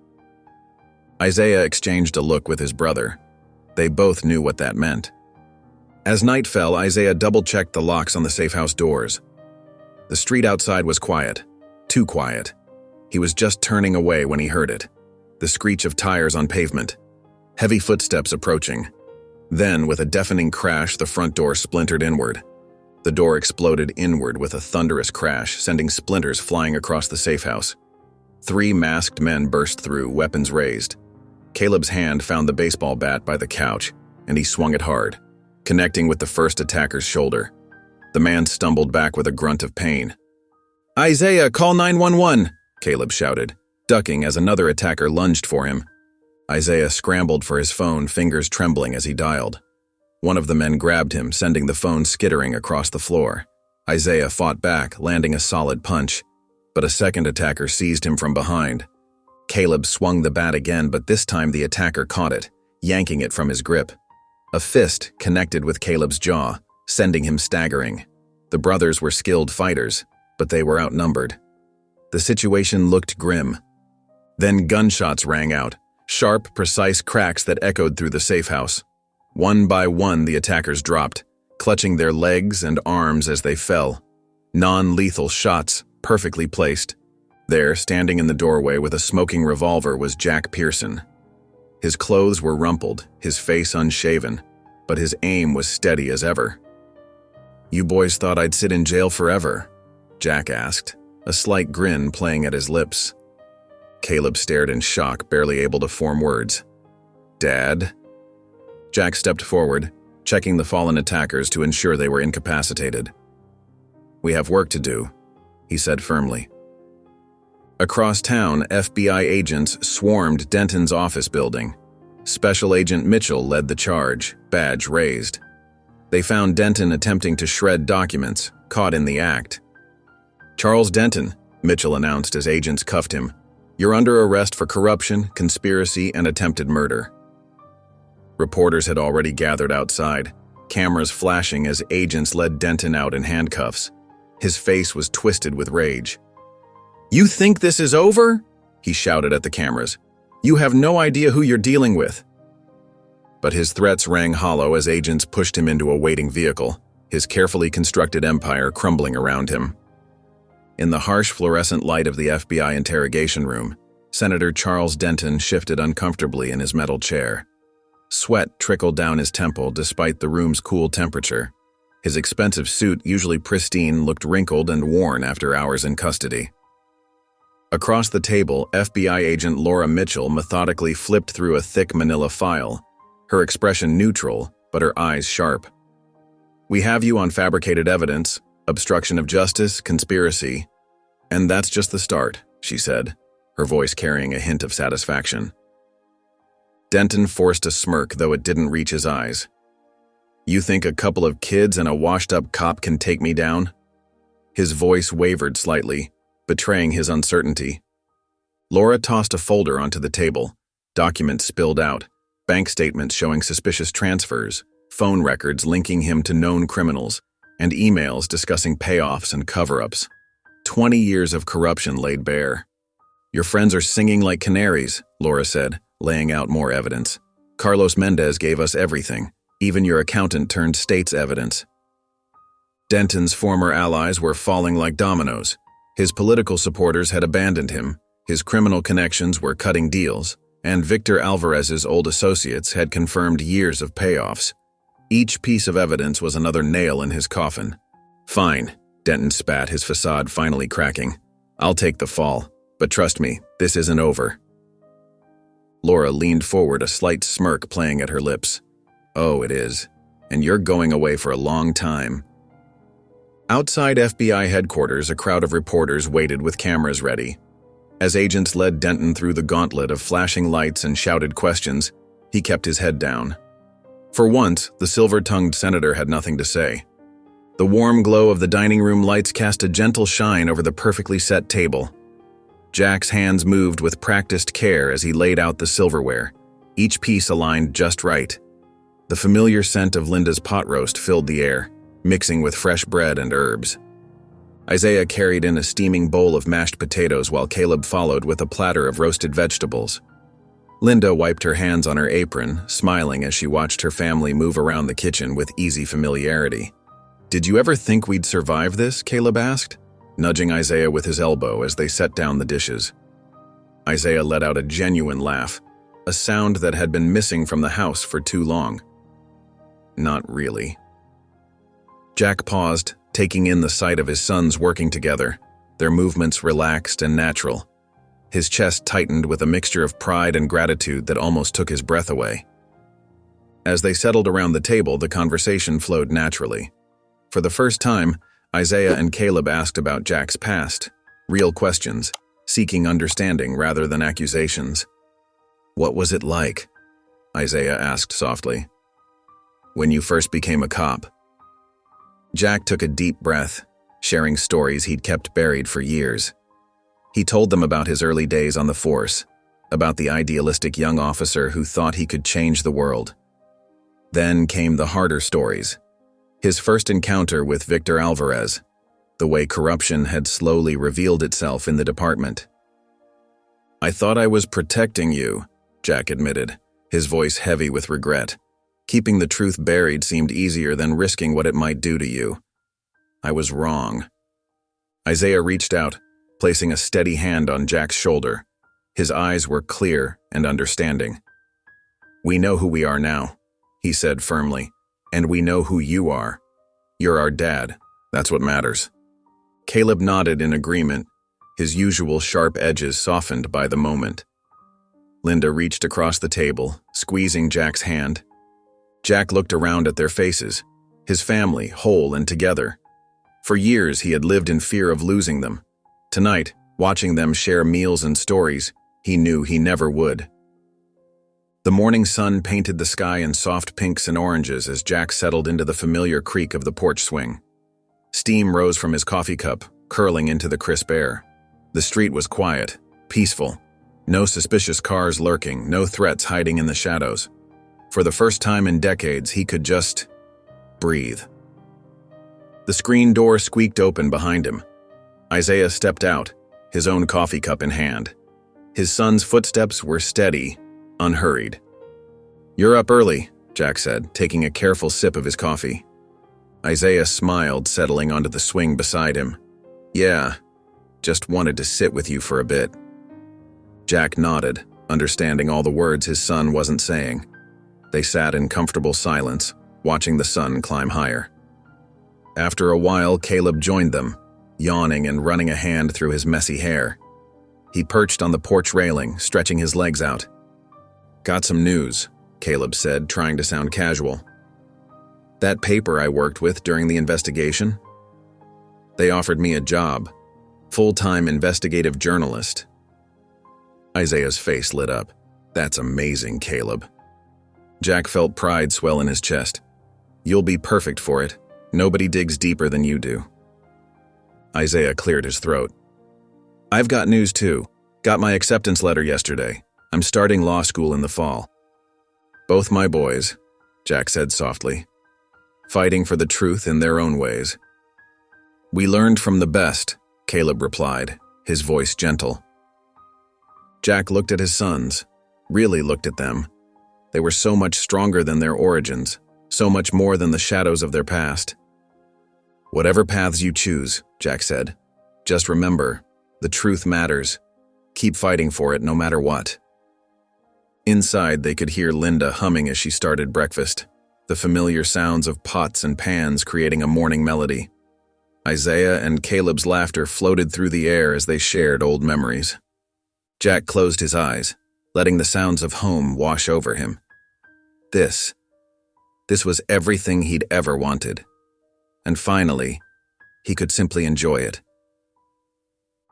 Isaiah exchanged a look with his brother. They both knew what that meant. As night fell, Isaiah double-checked the locks on the safe house doors. The street outside was quiet. Too quiet. He was just turning away when he heard it. The screech of tires on pavement. Heavy footsteps approaching. Then, with a deafening crash, the front door splintered inward. The door exploded inward with a thunderous crash, sending splinters flying across the safe house. 3 masked men burst through, weapons raised. Caleb's hand found the baseball bat by the couch, and he swung it hard, connecting with the first attacker's shoulder. The man stumbled back with a grunt of pain. "Isaiah, call 911!" Caleb shouted, ducking as another attacker lunged for him. Isaiah scrambled for his phone, fingers trembling as he dialed. One of the men grabbed him, sending the phone skittering across the floor. Isaiah fought back, landing a solid punch, but a second attacker seized him from behind. Caleb swung the bat again, but this time the attacker caught it, yanking it from his grip. A fist connected with Caleb's jaw, sending him staggering. The brothers were skilled fighters, but they were outnumbered. The situation looked grim. Then gunshots rang out, sharp, precise cracks that echoed through the safe house. One by one, the attackers dropped, clutching their legs and arms as they fell. Non-lethal shots, perfectly placed. There, standing in the doorway with a smoking revolver, was Jack Pearson. His clothes were rumpled, his face unshaven, but his aim was steady as ever. "You boys thought I'd sit in jail forever?" Jack asked, a slight grin playing at his lips. Caleb stared in shock, barely able to form words. "Dad?" Jack stepped forward, checking the fallen attackers to ensure they were incapacitated. "We have work to do," he said firmly. Across town, FBI agents swarmed Denton's office building. Special Agent Mitchell led the charge, badge raised. They found Denton attempting to shred documents, caught in the act. "Charles Denton," Mitchell announced as agents cuffed him. "You're under arrest for corruption, conspiracy, and attempted murder." Reporters had already gathered outside, cameras flashing as agents led Denton out in handcuffs. His face was twisted with rage. "You think this is over?" he shouted at the cameras. "You have no idea who you're dealing with." But his threats rang hollow as agents pushed him into a waiting vehicle, his carefully constructed empire crumbling around him. In the harsh fluorescent light of the FBI interrogation room, Senator Charles Denton shifted uncomfortably in his metal chair. Sweat trickled down his temple despite the room's cool temperature. His expensive suit, usually pristine, looked wrinkled and worn after hours in custody. Across the table, FBI agent Laura Mitchell methodically flipped through a thick manila file, her expression neutral, but her eyes sharp. "We have you on fabricated evidence, obstruction of justice, conspiracy. And that's just the start," she said, her voice carrying a hint of satisfaction. Denton forced a smirk, though it didn't reach his eyes. "You think a couple of kids and a washed-up cop can take me down?" His voice wavered slightly, betraying his uncertainty. Laura tossed a folder onto the table. Documents spilled out, bank statements showing suspicious transfers, phone records linking him to known criminals, and emails discussing payoffs and cover-ups. 20 years of corruption laid bare. "Your friends are singing like canaries," Laura said, laying out more evidence. "Carlos Mendez gave us everything. Even your accountant turned state's evidence." Denton's former allies were falling like dominoes. His political supporters had abandoned him, his criminal connections were cutting deals, and Victor Alvarez's old associates had confirmed years of payoffs. Each piece of evidence was another nail in his coffin. "Fine," Denton spat, his facade finally cracking. "I'll take the fall, but trust me, this isn't over." Laura leaned forward, a slight smirk playing at her lips. "Oh, it is. And you're going away for a long time." Outside FBI headquarters, a crowd of reporters waited with cameras ready. As agents led Denton through the gauntlet of flashing lights and shouted questions, he kept his head down. For once, the silver-tongued senator had nothing to say. The warm glow of the dining room lights cast a gentle shine over the perfectly set table. Jack's hands moved with practiced care as he laid out the silverware, each piece aligned just right. The familiar scent of Linda's pot roast filled the air, mixing with fresh bread and herbs. Isaiah carried in a steaming bowl of mashed potatoes while Caleb followed with a platter of roasted vegetables. Linda wiped her hands on her apron, smiling as she watched her family move around the kitchen with easy familiarity. "Did you ever think we'd survive this?" Caleb asked, nudging Isaiah with his elbow as they set down the dishes. Isaiah let out a genuine laugh, a sound that had been missing from the house for too long. "Not really." Jack paused, taking in the sight of his sons working together, their movements relaxed and natural. His chest tightened with a mixture of pride and gratitude that almost took his breath away. As they settled around the table, the conversation flowed naturally. For the first time, Isaiah and Caleb asked about Jack's past, real questions, seeking understanding rather than accusations. "What was it like?" Isaiah asked softly. "When you first became a cop?" Jack took a deep breath, sharing stories he'd kept buried for years. He told them about his early days on the force, about the idealistic young officer who thought he could change the world. Then came the harder stories. His first encounter with Victor Alvarez, the way corruption had slowly revealed itself in the department. "I thought I was protecting you," Jack admitted, his voice heavy with regret. Keeping the truth buried seemed easier than risking what it might do to you. "I was wrong." Isaiah reached out, placing a steady hand on Jack's shoulder. His eyes were clear and understanding. "We know who we are now," he said firmly, "and we know who you are. You're our dad. That's what matters." Caleb nodded in agreement, his usual sharp edges softened by the moment. Linda reached across the table, squeezing Jack's hand. Jack looked around at their faces, his family whole and together. For years he had lived in fear of losing them. Tonight, watching them share meals and stories, he knew he never would. The morning sun painted the sky in soft pinks and oranges as Jack settled into the familiar creak of the porch swing. Steam rose from his coffee cup, curling into the crisp air. The street was quiet, peaceful. No suspicious cars lurking, no threats hiding in the shadows. For the first time in decades, he could just breathe. The screen door squeaked open behind him. Isaiah stepped out, his own coffee cup in hand. His son's footsteps were steady, unhurried. "You're up early," Jack said, taking a careful sip of his coffee. Isaiah smiled, settling onto the swing beside him. "Yeah, just wanted to sit with you for a bit." Jack nodded, understanding all the words his son wasn't saying. They sat in comfortable silence, watching the sun climb higher. After a while, Caleb joined them, yawning and running a hand through his messy hair. He perched on the porch railing, stretching his legs out. "Got some news," Caleb said, trying to sound casual. "That paper I worked with during the investigation? They offered me a job, full-time investigative journalist." Isaiah's face lit up. "That's amazing, Caleb." Jack felt pride swell in his chest. "You'll be perfect for it. Nobody digs deeper than you do." Isaiah cleared his throat. "I've got news too. Got my acceptance letter yesterday. I'm starting law school in the fall." "Both my boys," Jack said softly, "fighting for the truth in their own ways." "We learned from the best," Caleb replied, his voice gentle. Jack looked at his sons, really looked at them. They were so much stronger than their origins, so much more than the shadows of their past. "Whatever paths you choose," Jack said, "just remember, the truth matters. Keep fighting for it no matter what." Inside, they could hear Linda humming as she started breakfast, the familiar sounds of pots and pans creating a morning melody. Isaiah and Caleb's laughter floated through the air as they shared old memories. Jack closed his eyes, letting the sounds of home wash over him. This was everything he'd ever wanted. And finally, he could simply enjoy it.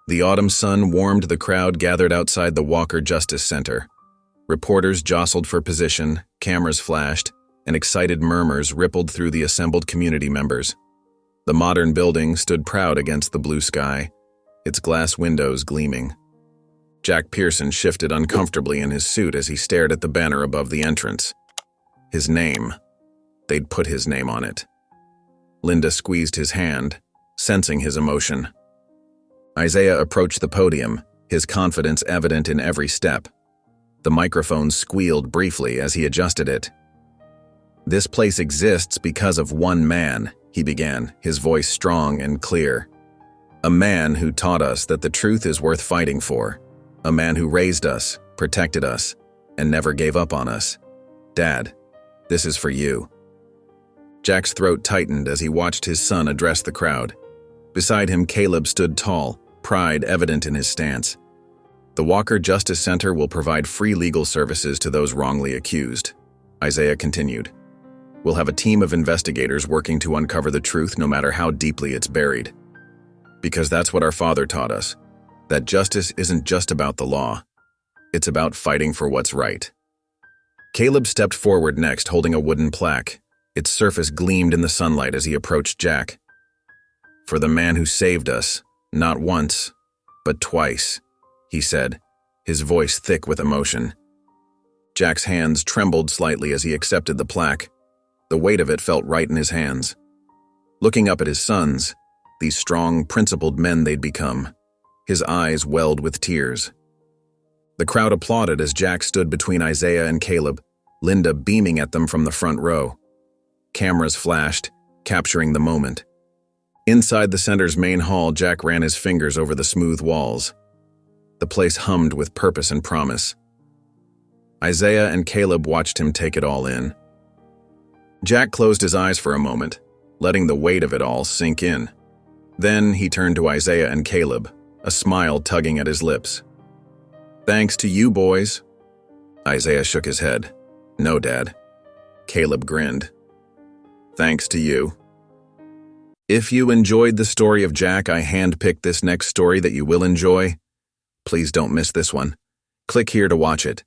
The autumn sun warmed the crowd gathered outside the Walker Justice Center. Reporters jostled for position, cameras flashed, and excited murmurs rippled through the assembled community members. The modern building stood proud against the blue sky, its glass windows gleaming. Jack Pearson shifted uncomfortably in his suit as he stared at the banner above the entrance. His name. They'd put his name on it. Linda squeezed his hand, sensing his emotion. Isaiah approached the podium, his confidence evident in every step. The microphone squealed briefly as he adjusted it. "This place exists because of one man," he began, his voice strong and clear. "A man who taught us that the truth is worth fighting for. A man who raised us, protected us, and never gave up on us. Dad, this is for you." Jack's throat tightened as he watched his son address the crowd. Beside him, Caleb stood tall, pride evident in his stance. "The Walker Justice Center will provide free legal services to those wrongly accused," Isaiah continued. "We'll have a team of investigators working to uncover the truth no matter how deeply it's buried. Because that's what our father taught us, that justice isn't just about the law. It's about fighting for what's right." Caleb stepped forward next, holding a wooden plaque. Its surface gleamed in the sunlight as he approached Jack. "For the man who saved us, not once, but twice," he said, his voice thick with emotion. Jack's hands trembled slightly as he accepted the plaque. The weight of it felt right in his hands. Looking up at his sons, these strong, principled men they'd become, his eyes welled with tears. The crowd applauded as Jack stood between Isaiah and Caleb, Linda beaming at them from the front row. Cameras flashed, capturing the moment. Inside the center's main hall, Jack ran his fingers over the smooth walls. The place hummed with purpose and promise. Isaiah and Caleb watched him take it all in. Jack closed his eyes for a moment, letting the weight of it all sink in. Then he turned to Isaiah and Caleb, a smile tugging at his lips. "Thanks to you, boys." Isaiah shook his head. "No, Dad." Caleb grinned. "Thanks to you." If you enjoyed the story of Jack, I handpicked this next story that you will enjoy. Please don't miss this one. Click here to watch it.